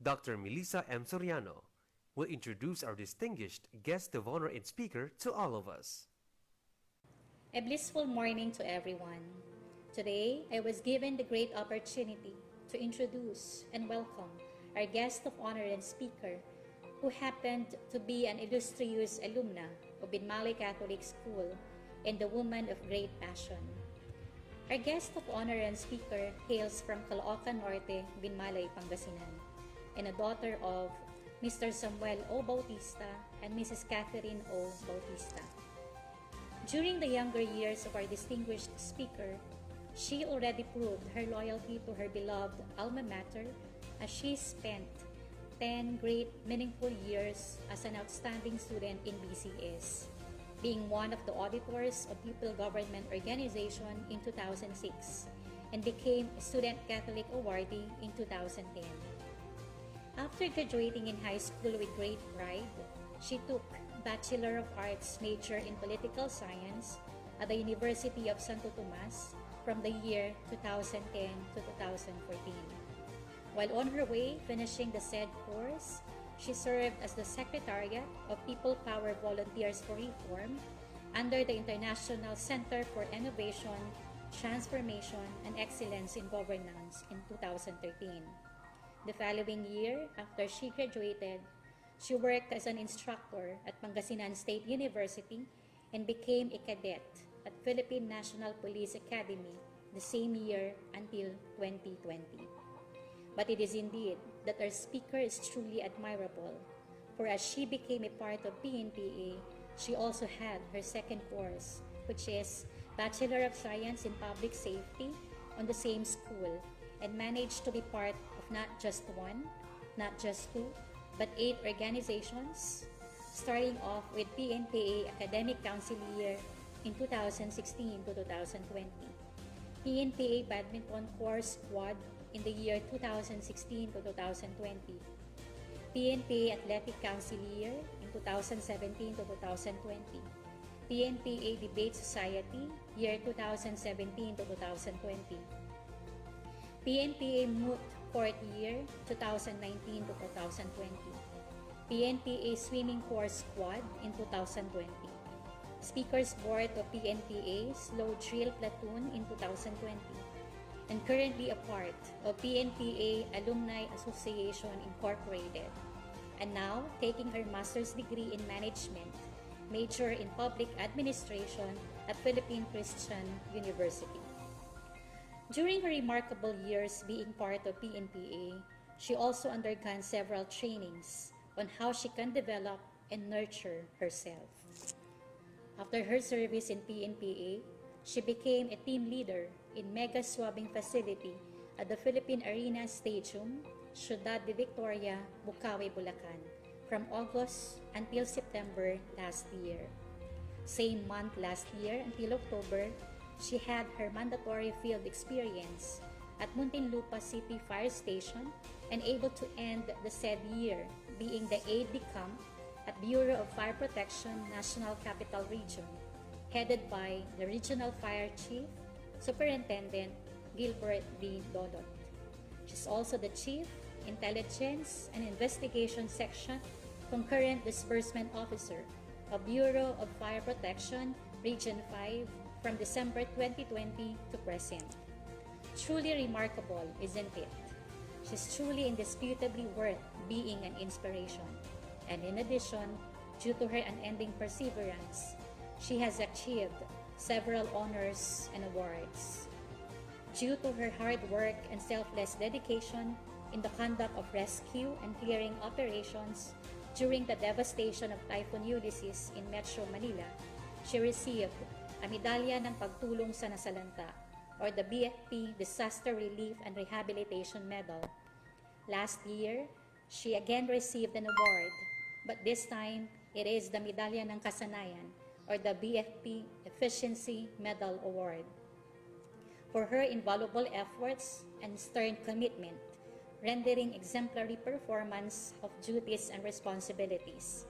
Dr. Melissa M. Soriano will introduce our distinguished guest of honor and speaker to all of us. A blissful morning to everyone. Today, I was given the great opportunity to introduce and welcome our guest of honor and speaker, who happened to be an illustrious alumna of Binmalay Catholic School and a woman of great passion. Our guest of honor and speaker hails from Caloocan Norte, Binmalay, Pangasinan, and a daughter of Mr. Samuel O. Bautista and Mrs. Catherine O. Bautista. During the younger years of our distinguished speaker, she already proved her loyalty to her beloved alma mater as she spent 10 great meaningful years as an outstanding student in BCS, being one of the auditors of Pupil Government Organization in 2006 and became a Student Catholic Awardee in 2010. After graduating in high school with great pride, she took Bachelor of Arts major in Political Science at the University of Santo Tomas from the year 2010 to 2014. While on her way finishing the said course, she served as the Secretariat of People Power Volunteers for Reform under the International Center for Innovation, Transformation, and Excellence in Governance in 2013. The following year, after she graduated, she worked as an instructor at Pangasinan State University and became a cadet at Philippine National Police Academy the same year until 2020. But it is indeed that our speaker is truly admirable, for as she became a part of PNPA, she also had her second course, which is Bachelor of Science in Public Safety on the same school, and managed to be part of not just one, not just two, but 8 organizations, starting off with PNPA Academic Council Year in 2016 to 2020, PNPA Badminton Course Squad in the year 2016 to 2020, PNPA Athletic Council Year in 2017 to 2020, PNPA Debate Society Year 2017 to 2020, PNPA Moot Court Year 2019 to 2020, PNPA Swimming Course Squad in 2020, Speakers Board of PNPA Slow Drill Platoon in 2020, and currently a part of PNPA Alumni Association Incorporated, and now taking her master's degree in management, major in public administration at Philippine Christian University. During her remarkable years being part of PNPA, she also undergone several trainings on how she can develop and nurture herself. After her service in PNPA, she became a team leader in mega swabbing facility at the Philippine Arena Stadium, Ciudad de Victoria, Bukawi, Bulacan, from August until September last year. Same month last year until October, she had her mandatory field experience at Muntinlupa City Fire Station and able to end the said year being the aide-de-camp at Bureau of Fire Protection National Capital Region, headed by the Regional Fire Chief, Superintendent Gilbert V. Dodot. She's also the Chief, Intelligence and Investigation Section, Concurrent Disbursement Officer of Bureau of Fire Protection, Region 5, from December 2020 to present. Truly remarkable, isn't it? She's truly indisputably worth being an inspiration. And in addition, due to her unending perseverance, she has achieved several honors and awards. Due to her hard work and selfless dedication in the conduct of rescue and clearing operations during the devastation of Typhoon Ulysses in Metro Manila, she received a Medalya ng Pagtulong sa Nasalanta, or the BFP Disaster Relief and Rehabilitation Medal. Last year, she again received an award, but this time, it is the Medalya ng Kasanayan, or the BFP Efficiency Medal Award, for her invaluable efforts and stern commitment, rendering exemplary performance of duties and responsibilities,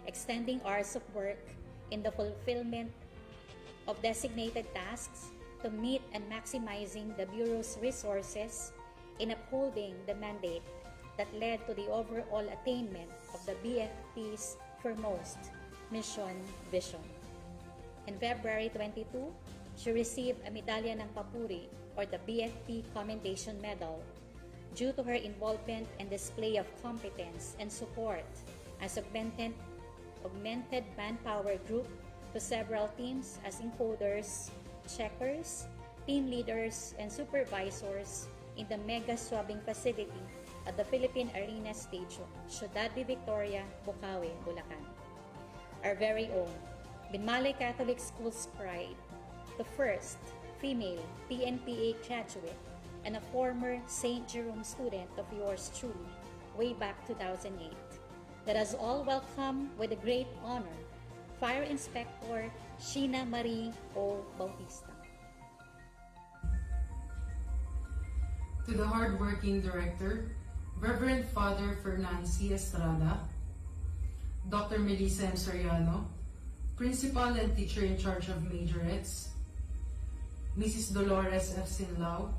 extending hours of work in the fulfillment of designated tasks, to meet and maximizing the Bureau's resources in upholding the mandate that led to the overall attainment of the BFP's foremost mission vision. In February 22, she received a Medalya ng Papuri or the BFP Commendation Medal due to her involvement and display of competence and support as augmented manpower group to several teams as encoders, checkers, team leaders, and supervisors in the mega swabbing facility at the Philippine Arena Station, Ciudad de Victoria, Bukawi, Bulacan. Our very own Binmalay Catholic School's pride, the first female PNPA graduate and a former St. Jerome student of yours truly, way back 2008. Let us all welcome with a great honor, Fire Inspector Sheena Marie O. Bautista. To the hardworking Director, Reverend Father Fernan C. Estrada, Dr. Melissa M. Soriano, Principal and Teacher in charge of Majorettes, Mrs. Dolores F. Sinlao,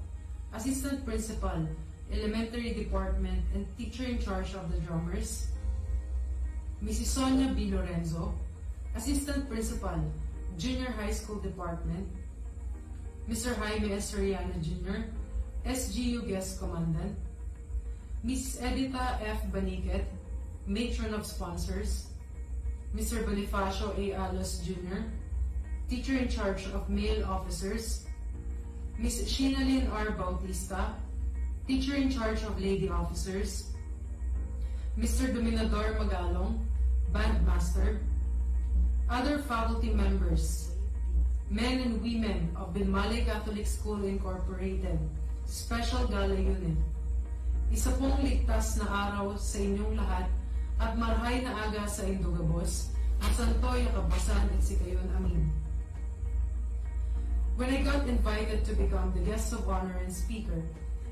Assistant Principal, Elementary Department and Teacher in charge of the Drummers, Mrs. Sonia B. Lorenzo, Assistant Principal, Junior High School Department, Mr. Jaime S. Soriano Jr., SGU Guest Commandant, Mrs. Edita F. Baniket, Matron of Sponsors, Mr. Bonifacio A. Alos Jr., Teacher in charge of Male Officers, Ms. Shinalyn R. Bautista, Teacher in charge of Lady Officers, Mr. Dominador Magalong, Bandmaster, other faculty members, men and women of Binmalay Catholic School Incorporated, Special Gala Unit. Isa pong ligtas na araw sa inyong lahat at marahay na aga sa Indogabos, ang Santoy, Kabasan at Sikayon. Amin. When I got invited to become the guest of honor and speaker,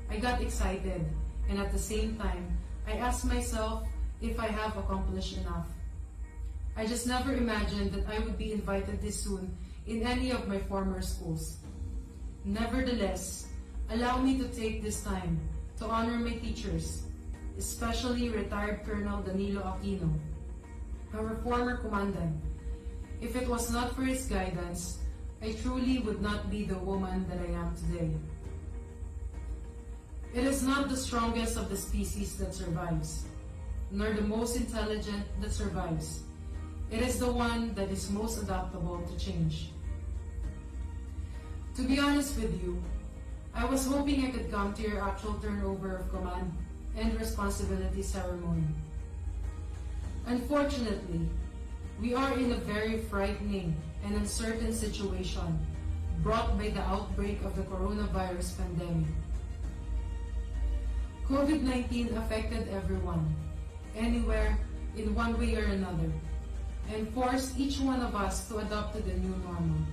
I got excited, and at the same time, I asked myself if I have accomplished enough. I just never imagined that I would be invited this soon in any of my former schools. Nevertheless, allow me to take this time to honor my teachers, especially retired Colonel Danilo Aquino, our former commandant. If it was not for his guidance, I truly would not be the woman that I am today. It is not the strongest of the species that survives, nor the most intelligent that survives. It is the one that is most adaptable to change. To be honest with you, I was hoping I could come to your actual turnover of command and responsibility ceremony. Unfortunately, we are in a very frightening and uncertain situation brought by the outbreak of the coronavirus pandemic. COVID-19 affected everyone, anywhere, in one way or another, and forced each one of us to adopt to the new normal.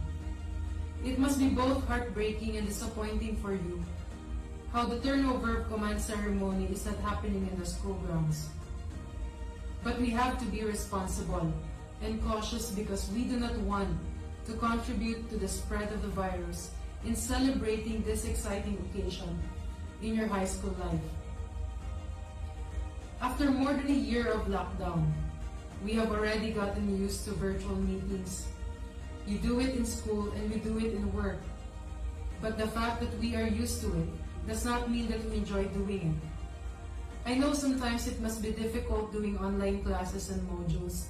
It must be both heartbreaking and disappointing for you how the turnover of command ceremony is not happening in the school grounds. But we have to be responsible and cautious because we do not want to contribute to the spread of the virus in celebrating this exciting occasion in your high school life. After more than a year of lockdown, we have already gotten used to virtual meetings. You do it in school and we do it in work. But the fact that we are used to it does not mean that we enjoy doing it. I know sometimes it must be difficult doing online classes and modules,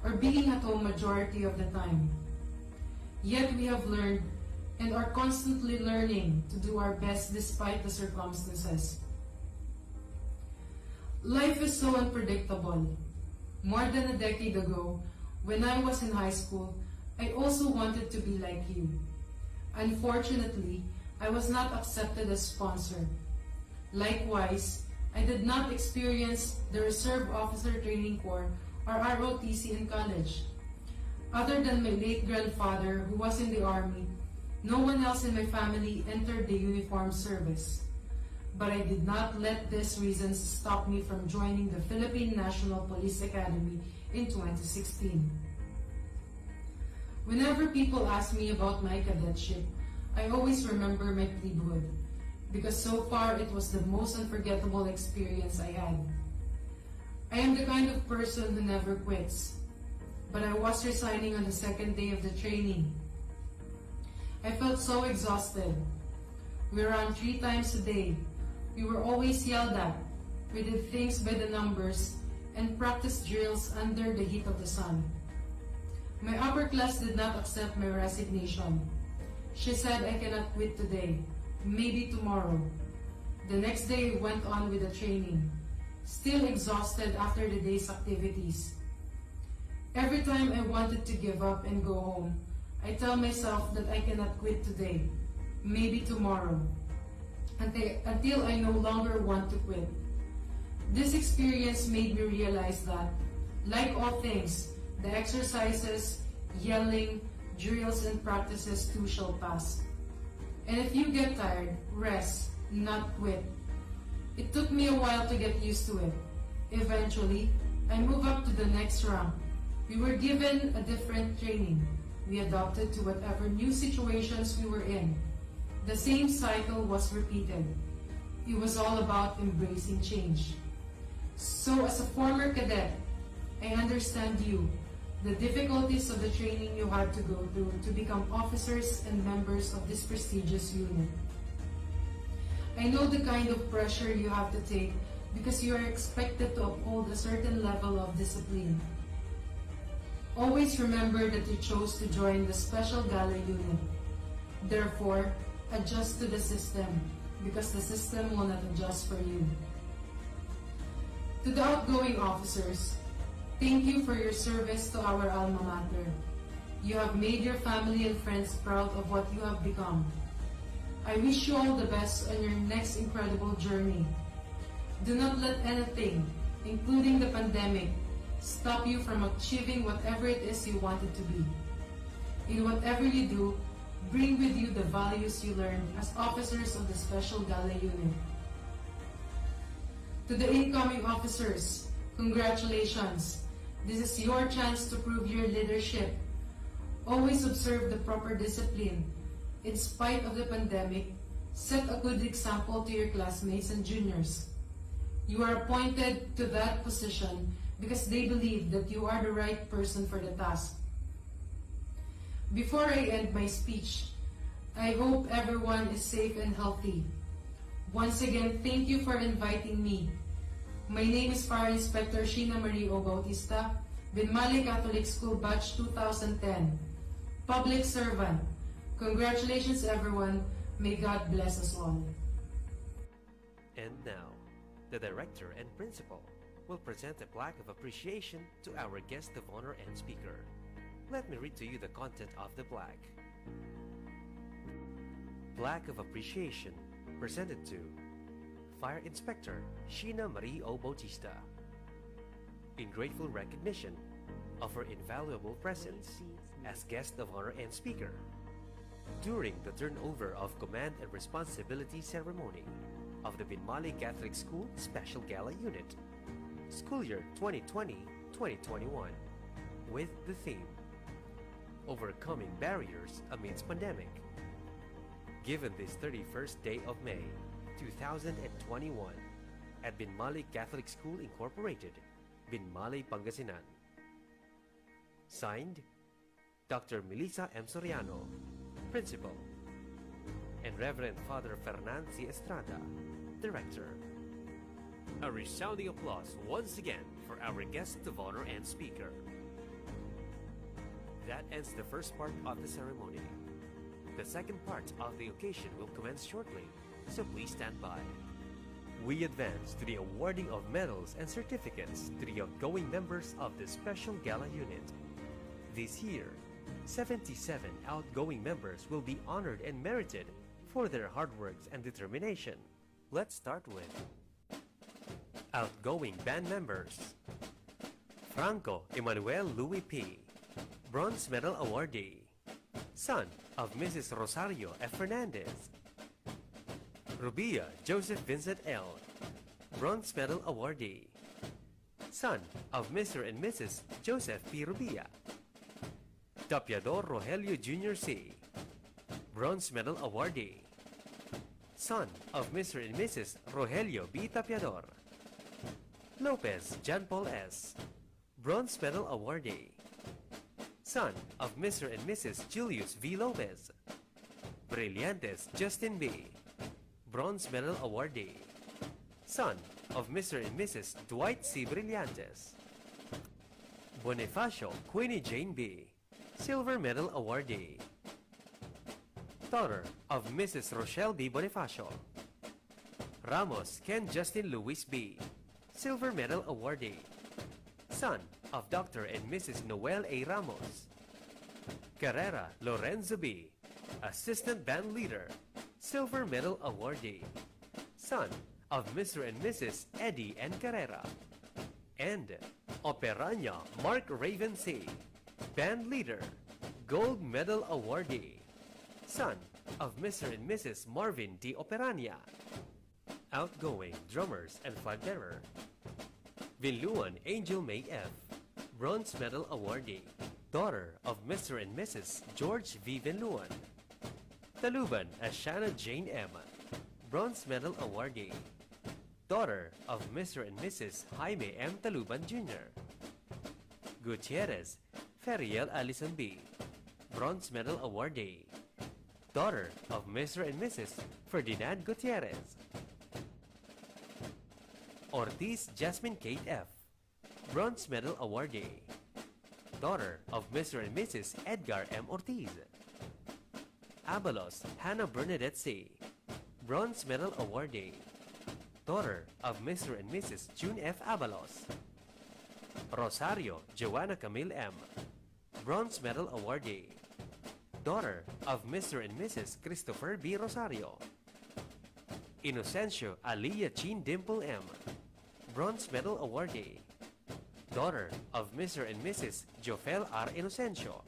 or being at home majority of the time. Yet we have learned and are constantly learning to do our best despite the circumstances. Life is so unpredictable. More than a decade ago, when I was in high school, I also wanted to be like you. Unfortunately, I was not accepted as sponsor. Likewise, I did not experience the Reserve Officer Training Corps or ROTC in college. Other than my late grandfather who was in the Army, no one else in my family entered the uniformed service. But I did not let these reasons stop me from joining the Philippine National Police Academy in 2016. Whenever people ask me about my cadetship, I always remember my plebhood, because so far it was the most unforgettable experience I had. I am the kind of person who never quits, but I was resigning on the second day of the training. I felt so exhausted. We ran 3 times a day. We were always yelled at. We did things by the numbers and practiced drills under the heat of the sun. My upper class did not accept my resignation. She said I cannot quit today, maybe tomorrow. The next day we went on with the training, still exhausted after the day's activities. Every time I wanted to give up and go home, I tell myself that I cannot quit today, maybe tomorrow, until I no longer want to quit. This experience made me realize that, like all things, the exercises, yelling, drills, and practices too shall pass. And if you get tired, rest, not quit. It took me a while to get used to it. Eventually, I moved up to the next rank. We were given a different training. We adapted to whatever new situations we were in. The same cycle was repeated. It was all about embracing change. So as a former cadet, I understand you, the difficulties of the training you had to go through to become officers and members of this prestigious unit. I know the kind of pressure you have to take because you are expected to uphold a certain level of discipline. Always remember that you chose to join the Special Gala Unit. Therefore, adjust to the system because the system will not adjust for you. To the outgoing officers, thank you for your service to our alma mater. You have made your family and friends proud of what you have become. I wish you all the best on your next incredible journey. Do not let anything, including the pandemic, stop you from achieving whatever it is you wanted to be. In whatever you do, bring with you the values you learned as officers of the Special Gala Unit. To the incoming officers, congratulations. This is your chance to prove your leadership. Always observe the proper discipline. In spite of the pandemic, set a good example to your classmates and juniors. You are appointed to that position because they believe that you are the right person for the task. Before I end my speech, I hope everyone is safe and healthy. Once again, thank you for inviting me. My name is Fire Inspector Sheena Marie O. Bautista, Binmali Catholic School Batch 2010. Public servant. Congratulations everyone. May God bless us all. And now, the Director and Principal will present a plaque of appreciation to our guest of honor and speaker. Let me read to you the content of the plaque. Plaque of Appreciation presented to Fire Inspector Sheena Marie O. Bautista in grateful recognition of her invaluable presence as guest of honor and speaker during the turnover of command and responsibility ceremony of the Binmali Catholic School Special Gala Unit, school year 2020-2021, with the theme Overcoming Barriers Amidst Pandemic. Given this 31st day of May, 2021, at Binmali Catholic School Incorporated, Binmali, Pangasinan. Signed, Dr. Melissa M. Soriano, Principal, and Reverend Father Fernan C. Estrada, Director. A resounding applause once again for our guest of honor and speaker. That ends the first part of the ceremony. The second part of the occasion will commence shortly, so please stand by. We advance to the awarding of medals and certificates to the outgoing members of the Special Gala Unit. This year, 77 outgoing members will be honored and merited for their hard works and determination. Let's start with outgoing band members. Franco Emmanuel Louis P., Bronze Medal awardee, son of Mrs. Rosario F. Fernandez. Rubia Joseph Vincent L., Bronze Medal awardee, son of Mr. and Mrs. Joseph P. Rubia. Tapiador Rogelio Jr. C., Bronze Medal Awardee. Son of Mr. and Mrs. Rogelio B. Tapiador. Lopez John Paul S. Bronze Medal Awardee. Son of Mr. and Mrs. Julius V. Lopez. Brillantes Justin B. Bronze Medal Awardee. Son of Mr. and Mrs. Dwight C. Brillantes. Bonifacio Queenie Jane B. Silver Medal Awardee. Daughter of Mrs. Rochelle B. Bonifacio. Ramos Ken Justin Luis B. Silver Medal Awardee. Son of Dr. and Mrs. Noel A. Ramos. Carrera Lorenzo B. Assistant Band Leader. Silver Medal Awardee. Son of Mr. and Mrs. Eddie N. Carrera. And Operanya Mark Raven C. Band Leader. Gold Medal Awardee. Son of Mr. and Mrs. Marvin D. Operanya. Outgoing Drummers and Flag Bearer. Vinluan Angel May F. Bronze Medal Awardee. Daughter of Mr. and Mrs. George V. Vinluan. Taluban Ashana Jane M. Bronze Medal Awardee. Daughter of Mr. and Mrs. Jaime M. Taluban Jr. Gutierrez Feriel Allison B. Bronze Medal Awardee. Daughter of Mr. and Mrs. Ferdinand Gutierrez. Ortiz Jasmine Kate F. Bronze Medal Awardee. Daughter of Mr. and Mrs. Edgar M. Ortiz. Abalos Hannah Bernadette C. Bronze Medal Awardee. Daughter of Mr. and Mrs. June F. Abalos. Rosario Joanna Camille M. Bronze Medal Awardee. Daughter of Mr. and Mrs. Christopher B. Rosario. Inocencio Aliyah Chin Dimple M. Bronze Medal Awardee. Daughter of Mr. and Mrs. Jofel R. Inocencio.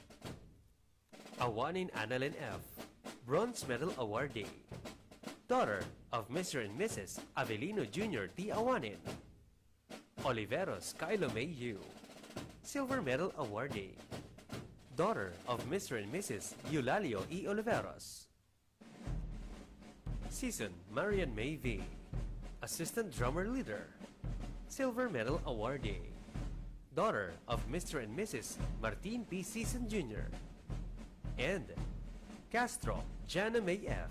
Awanin Annalyn F. Bronze Medal Awardee. Daughter of Mr. and Mrs. Avelino Jr. T. Awanin. Oliveros Kylo May U. Silver Medal Awardee. Daughter of Mr. and Mrs. Eulalio E. Oliveros. Season Marian May V. Assistant Drummer Leader. Silver Medal Awardee. Daughter of Mr. and Mrs. Martin P. Season Jr. And Castro Jana May F.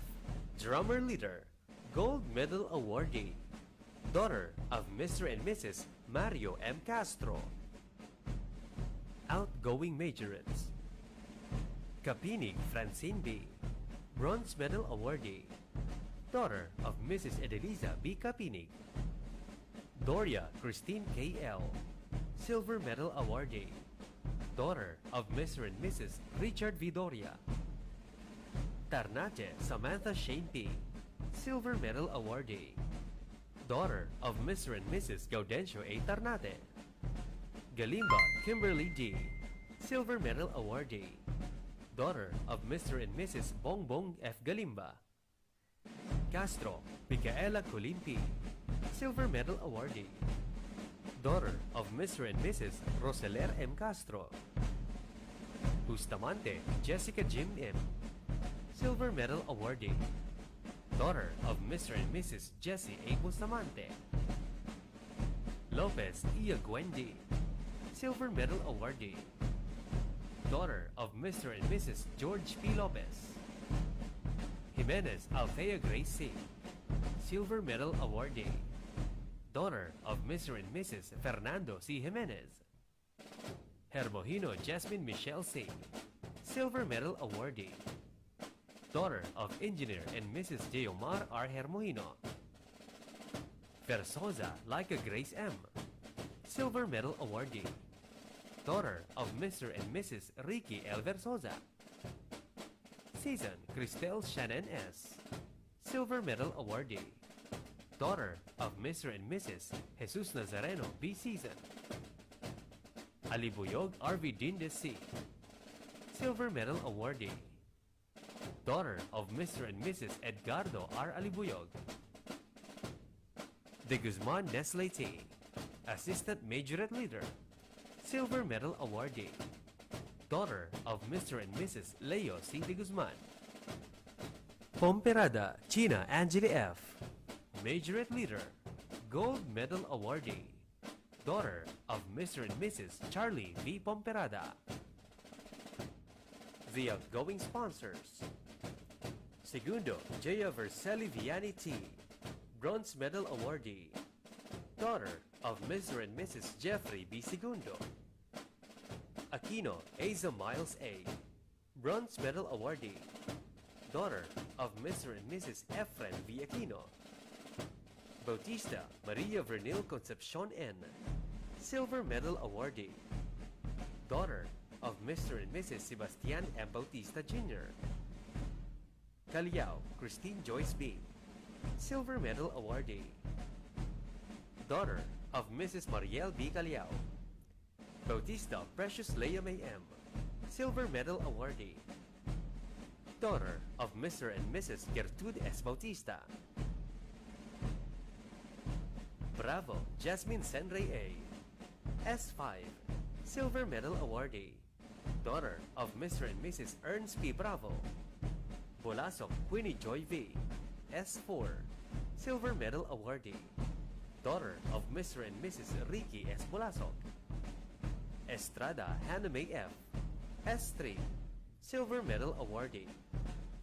Drummer Leader. Gold Medal Awardee. Daughter of Mr. and Mrs. Mario M. Castro. Outgoing Majorettes. Kapinig Francine B. Bronze Medal Awardee. Daughter of Mrs. Edelisa B. Kapinig. Doria Christine K. L. Silver Medal Awardee. Daughter of Mr. and Mrs. Richard V. Doria. Tarnache Samantha Shane P. Silver Medal Awardee. Daughter of Mr. and Mrs. Gaudencio A. Tarnate. Galimba Kimberly D. Silver Medal Awardee. Daughter of Mr. and Mrs. Bongbong F. Galimba. Castro Micaela Colin P. Silver Medal Awardee. Daughter of Mr. and Mrs. Roseler M. Castro. Bustamante Jessica Jim M. Silver Medal Awardee. Daughter of Mr. and Mrs. Jesse A. Bustamante. Lopez Ia Gwendy. Silver Medal Awardee. Daughter of Mr. and Mrs. George P. Lopez. Jimenez Althea Grace C. Silver Medal Awardee. Daughter of Mr. and Mrs. Fernando C. Jimenez. Hermojino Jasmine Michelle C. Silver Medal Awardee. Daughter of Engineer and Mrs. Jeomar R. Hermojino. Versosa Laika Grace M. Silver Medal Awardee. Daughter of Mr. and Mrs. Ricky L. Versosa. Season Cristel Shannon S. Silver Medal Awardee. Daughter of Mr. and Mrs. Jesus Nazareno B. Season. Alibuyog R.V. Dindes C. Silver Medal Awardee. Daughter of Mr. and Mrs. Edgardo R. Alibuyog. De Guzman Nestle T. Assistant Majorette Leader. Silver Medal Awardee. Daughter of Mr. and Mrs. Leo C. De Guzman. Pomperada China Angeli F. Majorette Leader, Gold Medal Awardee, daughter of Mr. and Mrs. Charlie V. Pomperada. The outgoing sponsors: Segundo Jaya Vercelli Vianney T., Bronze Medal Awardee, daughter of Mr. and Mrs. Jeffrey B. Segundo. Aquino Asa Miles A., Bronze Medal Awardee, daughter of Mr. and Mrs. Efren V. Aquino. Bautista Maria Vernil Concepcion N., Silver Medal Awardee, daughter of Mr. and Mrs. Sebastian M. Bautista Jr. Caliao Christine Joyce B., Silver Medal Awardee, daughter of Mrs. Mariel B. Caliao. Bautista Precious Leia May M., Silver Medal Awardee, daughter of Mr. and Mrs. Gertrude S. Bautista. Bravo Jasmine Senrey A., S5, Silver Medal Awardee, daughter of Mr. and Mrs. Ernst P. Bravo. Bolasok Queenie Joy V., S4, Silver Medal Awardee, daughter of Mr. and Mrs. Ricky S. Bolasok. Estrada Hannah May F., S3, Silver Medal Awardee,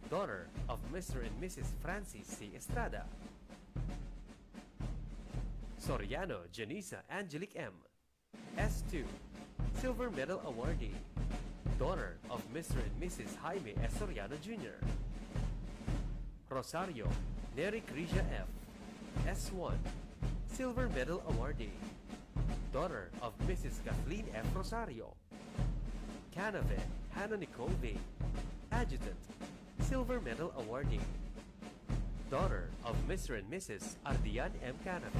daughter of Mr. and Mrs. Francis C. Estrada. Soriano Janisa Angelique M., S2, Silver Medal Awardee, daughter of Mr. and Mrs. Jaime S. Soriano Jr. Rosario Neri Crisia F., S1, Silver Medal Awardee, daughter of Mrs. Kathleen F. Rosario. Canave Hannah Nicole V., Adjutant, Silver Medal Awardee, daughter of Mr. and Mrs. Ardian M. Canave.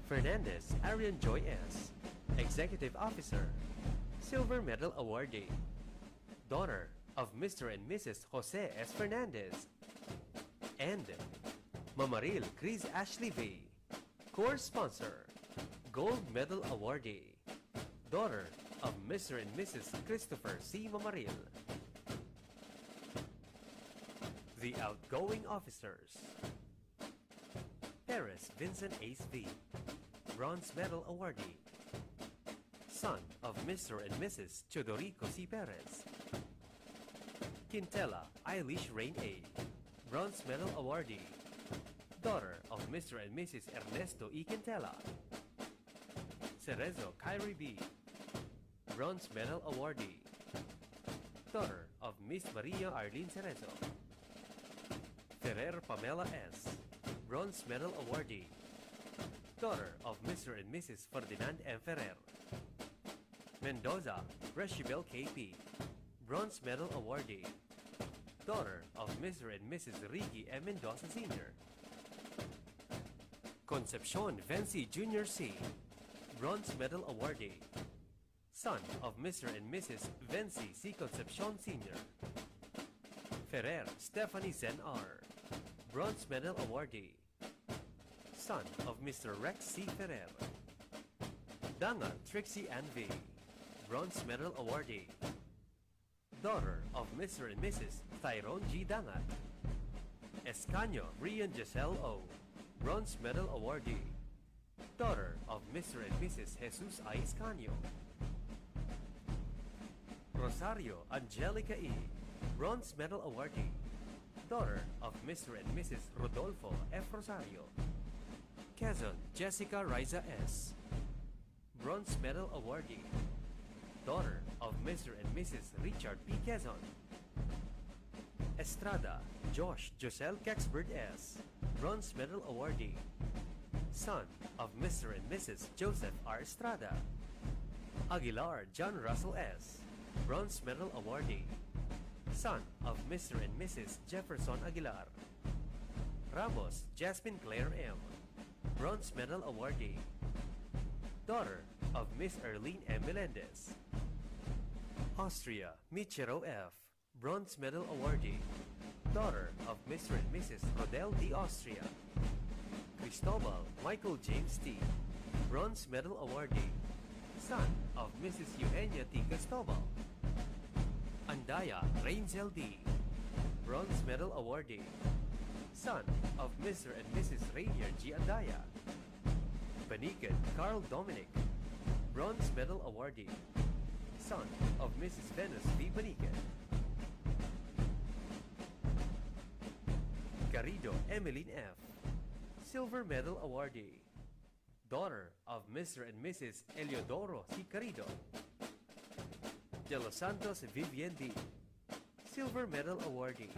Fernandez Arian Joy S., Executive Officer, Silver Medal Awardee, daughter of Mr. and Mrs. Jose S. Fernandez. And Mamaril Chris Ashley V., Core Sponsor, Gold Medal Awardee, daughter of Mr. and Mrs. Christopher C. Mamaril. The outgoing officers: Perez Vincent Ace V., Bronze Medal Awardee, son of Mr. and Mrs. Chodorico C. Perez. Quintela Eilish Rain A., Bronze Medal Awardee, daughter of Mr. and Mrs. Ernesto E. Quintela. Cerezo Kyrie B., Bronze Medal Awardee, daughter of Miss Maria Arlene Cerezo. Ferrer Pamela S., Bronze Medal Awardee, daughter of Mr. and Mrs. Ferdinand M. Ferrer. Mendoza Reshibel K.P., Bronze Medal Awardee, daughter of Mr. and Mrs. Ricky M. Mendoza Sr. Concepcion Venci Jr. C., Bronze Medal Awardee, son of Mr. and Mrs. Venci C. Concepcion Sr. Ferrer Stephanie Zen R., Bronze Medal Awardee, son of Mr. Rex C. Ferrer. Danga Trixie Ann V., Bronze Medal Awardee, daughter of Mr. and Mrs. Tyrone G. Dangat. Escanio Rian Giselle O., Bronze Medal Awardee, daughter of Mr. and Mrs. Jesus I. Escanio. Rosario Angelica E., Bronze Medal Awardee, daughter of Mr. and Mrs. Rodolfo F. Rosario. Quezon Jessica Riza S., Bronze Medal Awardee, daughter of Mr. and Mrs. Richard P. Quezon. Estrada Josh Josel Kexbird S., Bronze Medal Awardee, son of Mr. and Mrs. Joseph R. Estrada. Aguilar John Russell S., Bronze Medal Awardee, son of Mr. and Mrs. Jefferson Aguilar. Ramos Jasmine Claire M., Bronze Medal Awardee, daughter of Miss Erlene M. Melendez. Austria Michero F., Bronze Medal Awardee, daughter of Mr. and Mrs. Rodel D. Austria. Cristobal Michael James T., Bronze Medal Awardee, son of Mrs. Eugenia T. Cristobal. Andaya Rainzel D., Bronze Medal Awardee, son of Mr. and Mrs. Rainier G. Andaya. Banican Carl Dominic, Bronze Medal Awardee, son of Mrs. Venus V. Banican. Garrido Emeline F., Silver Medal Awardee, daughter of Mr. and Mrs. Eliodoro C. Garrido. De Los Santos Vivian D., Silver Medal Awardee,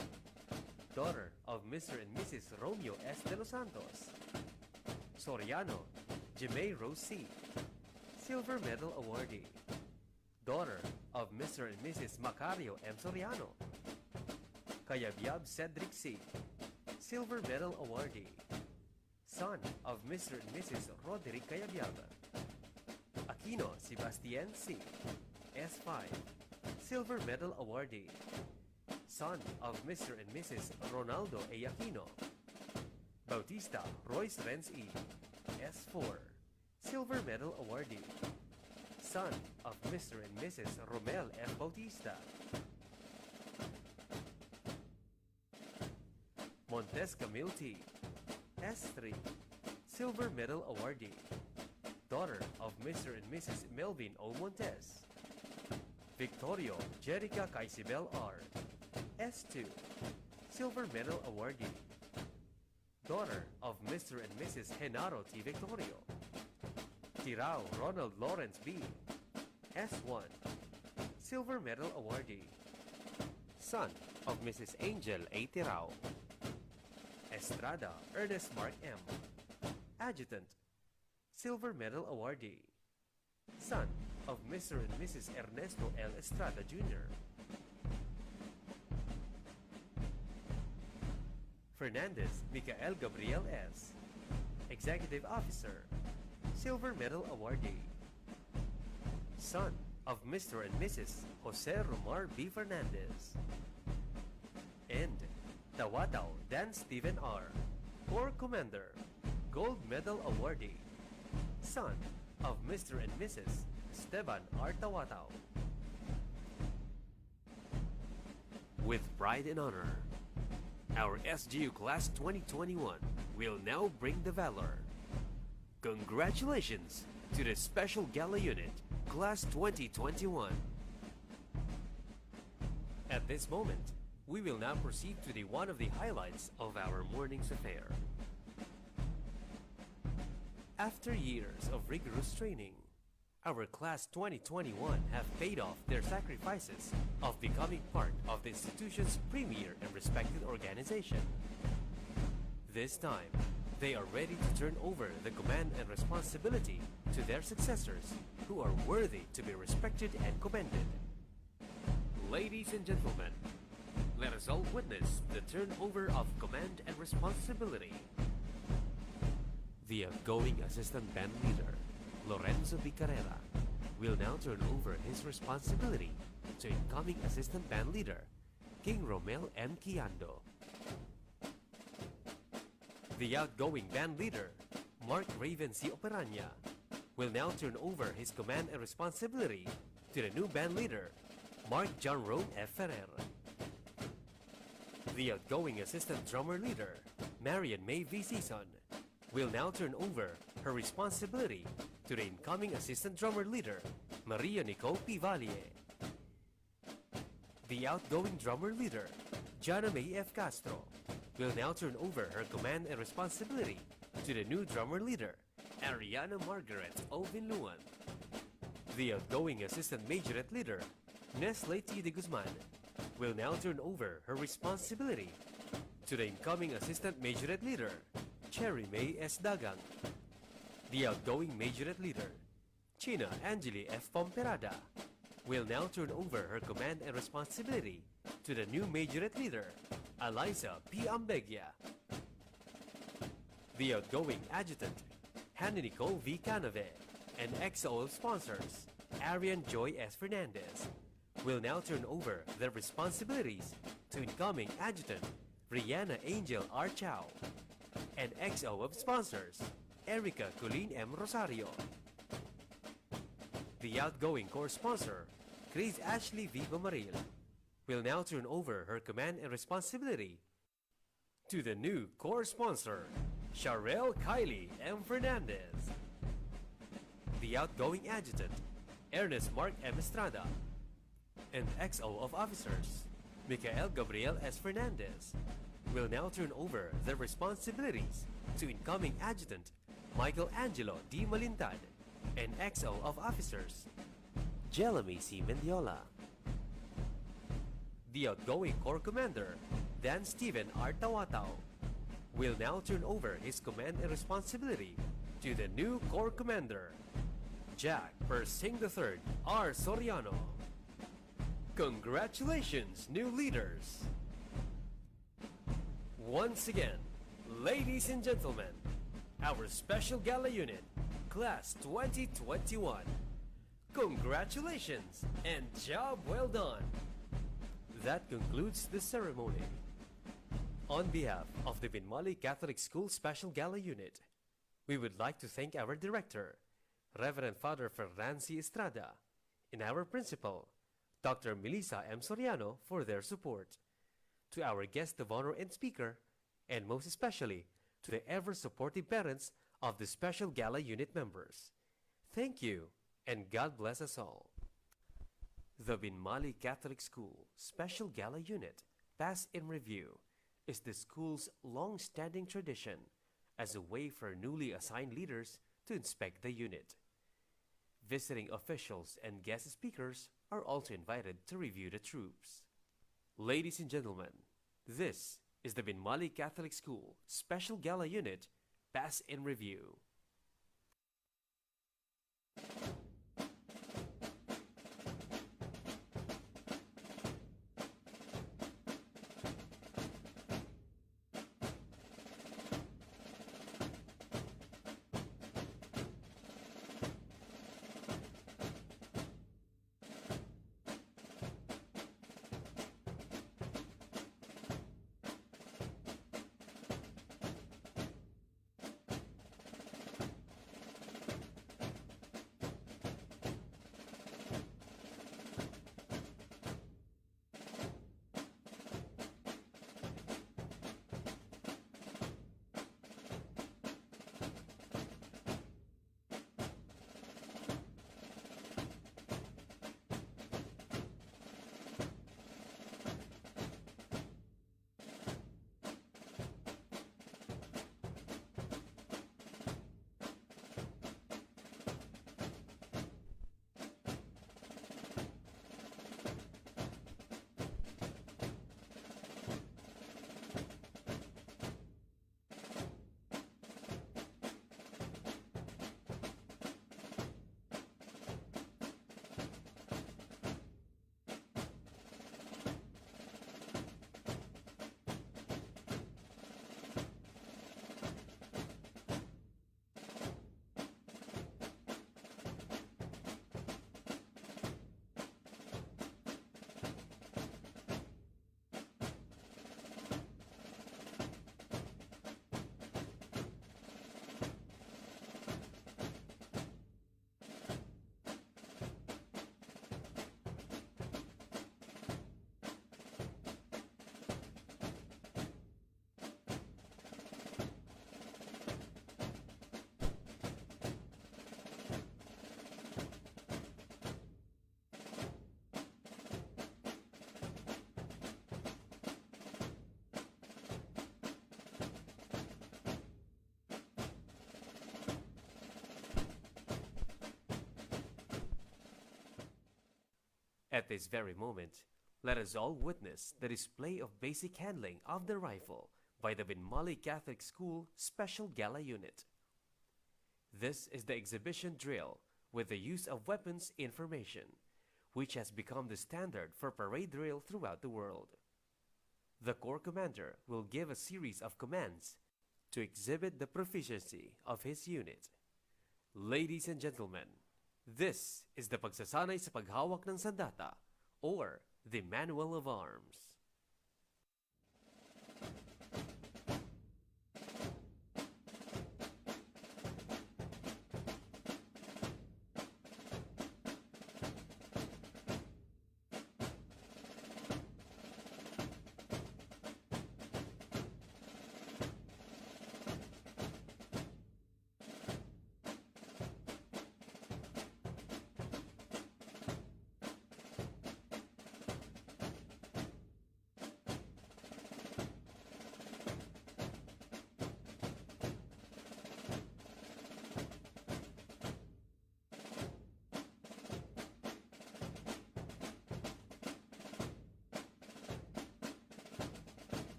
daughter of Mr. and Mrs. Romeo S. De Los Santos. Soriano Jemay Rose C., Silver Medal Awardee, daughter of Mr. and Mrs. Macario M. Soriano. Kayabyab Cedric C., Silver Medal Awardee, son of Mr. and Mrs. Roderick Kayabyab. Aquino Sebastian C., S5, Silver Medal Awardee, son of Mr. and Mrs. Ronaldo A. Aquino. Bautista Royce Renz E., S4, Silver Medal Awardee, son of Mr. and Mrs. Romel F. Bautista. Montes Camille T., S3, Silver Medal Awardee, daughter of Mr. and Mrs. Melvin O. Montes. Victorio Jerica Caisibel R., S2, Silver Medal Awardee, daughter of Mr. and Mrs. Genaro T. Victorio. Tirao Ronald Lawrence B., S1, Silver Medal Awardee, son of Mrs. Angel A. Tirao. Estrada Ernest Mark M., Adjutant, Silver Medal Awardee, son of Mr. and Mrs. Ernesto L. Estrada Jr. Fernandez Micael Gabriel S., Executive Officer, Silver Medal Awardee, son of Mr. and Mrs. Jose Romar B. Fernandez. And Tawataw Dan Stephen R., Corps Commander, Gold Medal Awardee, son of Mr. and Mrs. Esteban R. Tawataw. With pride and honor, our SGU Class 2021 will now bring the valor. Congratulations to the Special Gala Unit, Class 2021. At this moment, we will now proceed to one of the highlights of our morning's affair. After years of rigorous training, our Class 2021 have paid off their sacrifices of becoming part of the institution's premier and respected organization. This time, they are ready to turn over the command and responsibility to their successors who are worthy to be respected and commended. Ladies and gentlemen, let us all witness the turnover of command and responsibility. The outgoing assistant band leader, Lorenzo Bicarrera, will now turn over his responsibility to incoming assistant band leader, King Romel M. Quiando. The outgoing band leader, Mark Raven C. Operanya, will now turn over his command and responsibility to the new band leader, Mark John Rome F. Ferrer. The outgoing assistant drummer leader, Marian May V. Season, will now turn over her responsibility to the incoming assistant drummer leader, Maria Nicole P. Valle. The outgoing drummer leader, Jana May F. Castro, will now turn over her command and responsibility to the new drummer leader, Ariana Margaret O. Vinluan. The outgoing assistant majorette leader, Nestle T. de Guzman, will now turn over her responsibility to the incoming assistant majorette leader, Cherry May S. Dagang. The outgoing majorette leader, China Angeli F. Pomperada, will now turn over her command and responsibility to the new majorette leader, Eliza P. Ambegia. The outgoing adjutant, Haninico V. Canave, and XO sponsors, Arian Joy S. Fernandez, will now turn over their responsibilities to incoming adjutant, Rihanna Angel R. Chow, and XO of sponsors, Erica Colleen M. Rosario. The outgoing corps sponsor, Chris Ashley V. Bamaril, will now turn over her command and responsibility to the new core sponsor, Sharel Kylie M. Fernandez. The outgoing adjutant, Ernest Mark M. Estrada, and XO of officers, Michael Gabriel S. Fernandez, will now turn over their responsibilities to incoming adjutant, Michael Angelo D. Malintad, and XO of officers, Jelemy C. Mendiola. The outgoing Corps Commander, Dan Steven R. Tawataw, will now turn over his command and responsibility to the new Corps Commander, Jack Persing III R. Soriano. Congratulations, new leaders! Once again, ladies and gentlemen, our Special Gala Unit, Class 2021. Congratulations and job well done! That concludes the ceremony. On behalf of the Binmali Catholic School Special Gala Unit, we would like to thank our director, Reverend Father Fernan C. Estrada, and our principal, Dr. Melissa M. Soriano, for their support. To our guest of honor and speaker, and most especially to the ever-supportive parents of the Special Gala Unit members. Thank you, and God bless us all. The Binmali Catholic School Special Gala Unit Pass in Review is the school's long-standing tradition as a way for newly assigned leaders to inspect the unit. Visiting officials and guest speakers are also invited to review the troops. Ladies and gentlemen, this is the Binmali Catholic School Special Gala Unit Pass in Review. At this very moment, let us all witness the display of basic handling of the rifle by the Binmali Catholic School Special Gala Unit. This is the exhibition drill with the use of weapons information, which has become the standard for parade drill throughout the world. The Corps Commander will give a series of commands to exhibit the proficiency of his unit. Ladies and gentlemen, this is the pagsasanay sa paghawak ng sandata or the Manual of Arms.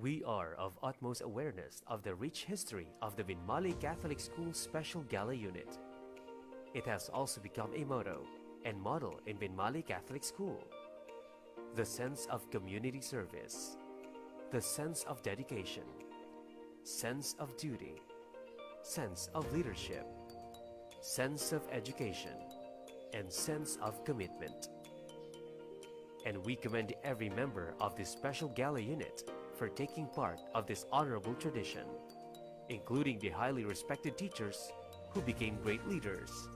We are of utmost awareness of the rich history of the Binmali Catholic School Special Gala Unit. It has also become a motto and model in Binmali Catholic School. The sense of community service, the sense of dedication, sense of duty, sense of leadership, sense of education, and sense of commitment. And we commend every member of this special gala unit for taking part of this honorable tradition, including the highly respected teachers who became great leaders,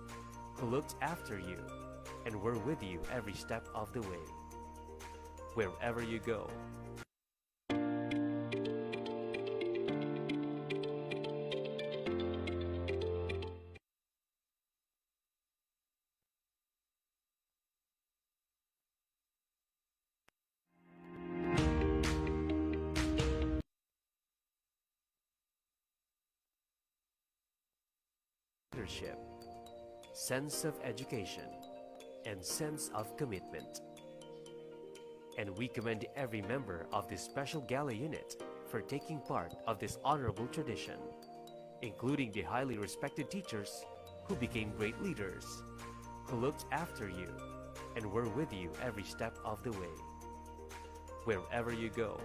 who looked after you and were with you every step of the way. Wherever you go, leadership, sense of education, and sense of commitment. And we commend every member of this special gala unit for taking part of this honorable tradition, including the highly respected teachers who became great leaders, who looked after you and were with you every step of the way. Wherever you go,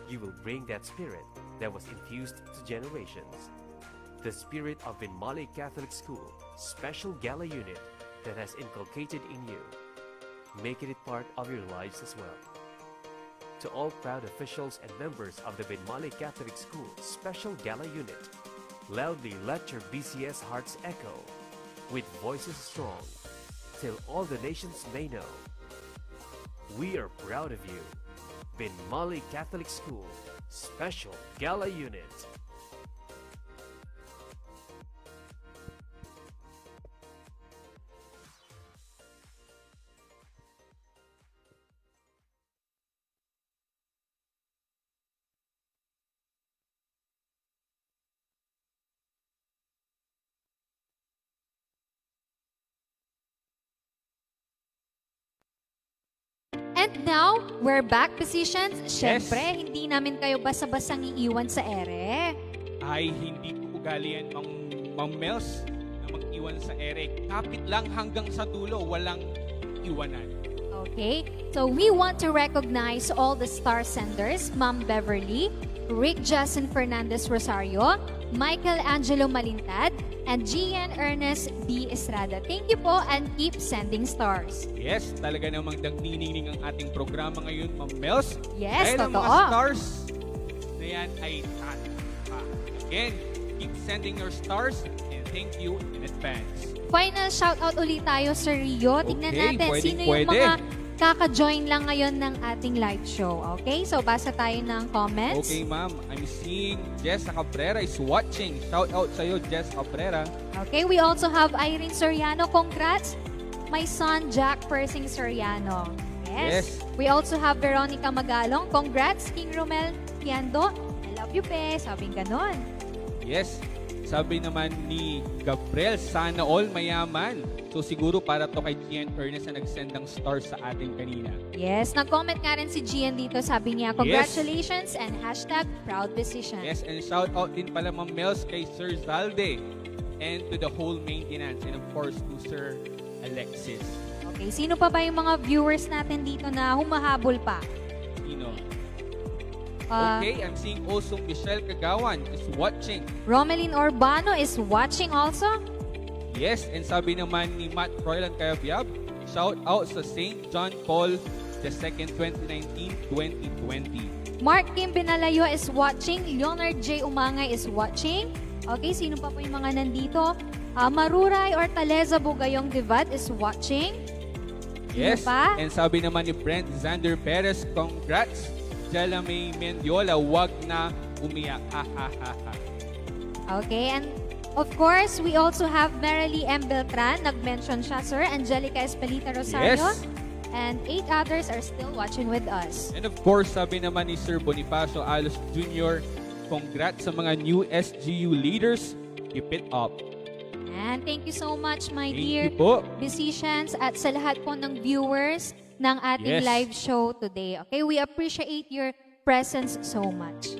you will bring that spirit that was infused to generations, the spirit of Binmali Catholic School Special Gala Unit that has inculcated in you. Make it a part of your lives as well. To all proud officials and members of the Binmali Catholic School Special Gala Unit, loudly let your BCS hearts echo with voices strong till all the nations may know. We are proud of you, Binmali Catholic School Special Gala Unit. And now, we're back, musicians. Siyempre, hindi namin kayo basta-bastang iiwan sa ere. Ay, hindi ko ugali yan, Ma'am Mels, na mag-iwan sa ere. Kapit lang hanggang sa dulo, walang iwanan. Okay, so we want to recognize all the star senders, Ma'am Beverly, Rick Justin Fernandez Rosario, Michael Angelo Malintad, and Gian Ernest D. Estrada. Thank you po and keep sending stars. Yes, talaga namang nagniningning ang ating programa ngayon, Ma'am Mels. Yes, dahil ang totoo. mga stars na yan ay again, keep sending your stars and thank you in advance. Final shoutout ulit tayo, Sir Rio. Tignan Okay, natin sino yung pwede. mga kaka-join lang ngayon ng ating live show. Okay, so basa tayo ng comments. Okay, ma'am. I'm seeing Jess Cabrera is watching. Shout out sa'yo, Jess Cabrera. Okay, we also have Irene Soriano. Congrats, my son, Jack Persing Soriano. Yes. We also have Veronica Magalong. Congrats, King Romel Piando. I love you, pe. Sabing ganon. Yes. Sabi naman ni Gabriel, sana all mayaman. So siguro para to kay Gian Ernest na nag-send ng stars sa atin kanina. Yes, nag-comment nga rin si Gian dito. Sabi niya, congratulations and hashtag proud decision. Yes, and shout out din pala, Ma'am Mels, kay Sir Zalde and to the whole maintenance and of course to Sir Alexis. Okay, sino pa ba yung mga viewers natin dito na humahabol pa? Sino? Okay, I'm seeing also Michelle Kagawan is watching. Romelyn Urbano is watching also. Yes, and sabi naman ni Matt Roylan Kayabyab, shout out sa St. John Paul II 2019-2020. Mark Kim Binalayo is watching. Leonard J. Umangay is watching. Okay, sino pa po yung mga nandito? Maruray or Taleza Bugayong Divad is watching. Sino Yes, pa? and sabi naman ni Brent Xander Perez, congrats. Jella May Mendiola, wag na umiyak. Ha, ha, ha, ha. Okay, and of course, we also have Marilee M. Beltran. Nag-mention siya, Sir. Angelica Espelita Rosario. Yes. And 8 others are still watching with us. And of course, sabi naman ni Sir Bonifacio Alos Jr., congrats sa mga new SGU leaders. Keep it up. And thank you so much, my Thank dear you po. musicians, at sa lahat po ng viewers ng ating Yes. live show today. Okay, we appreciate your presence so much.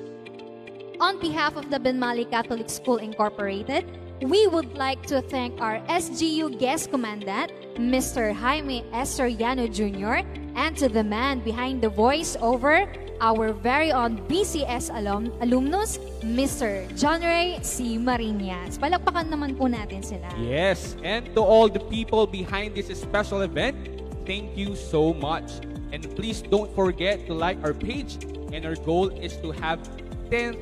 On behalf of the Benmali Catholic School Incorporated, we would like to thank our SGU guest commandant, Mr. Jaime Estoriano Jr., and to the man behind the voice-over, our very own BCS alumnus, Mr. John Ray C. Marinas. Palakpakan naman po natin sila. Yes, and to all the people behind this special event, thank you so much. And please don't forget to like our page, and our goal is to have 10,000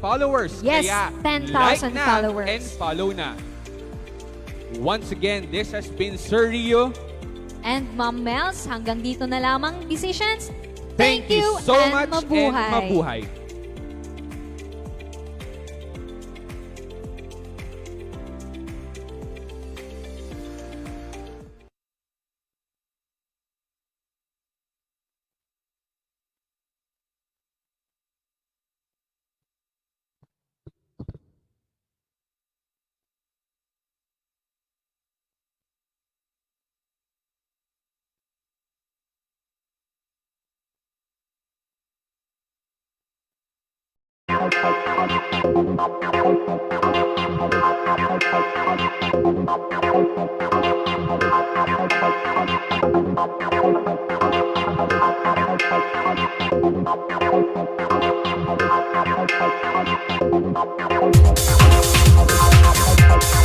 followers. Yes, Kaya 10,000 like na followers. and follow na. Once again, this has been Sir Rio. And Ma'am Mels, hanggang dito na lamang decisions. Thank you so and much mabuhay. and mabuhay. Thank you.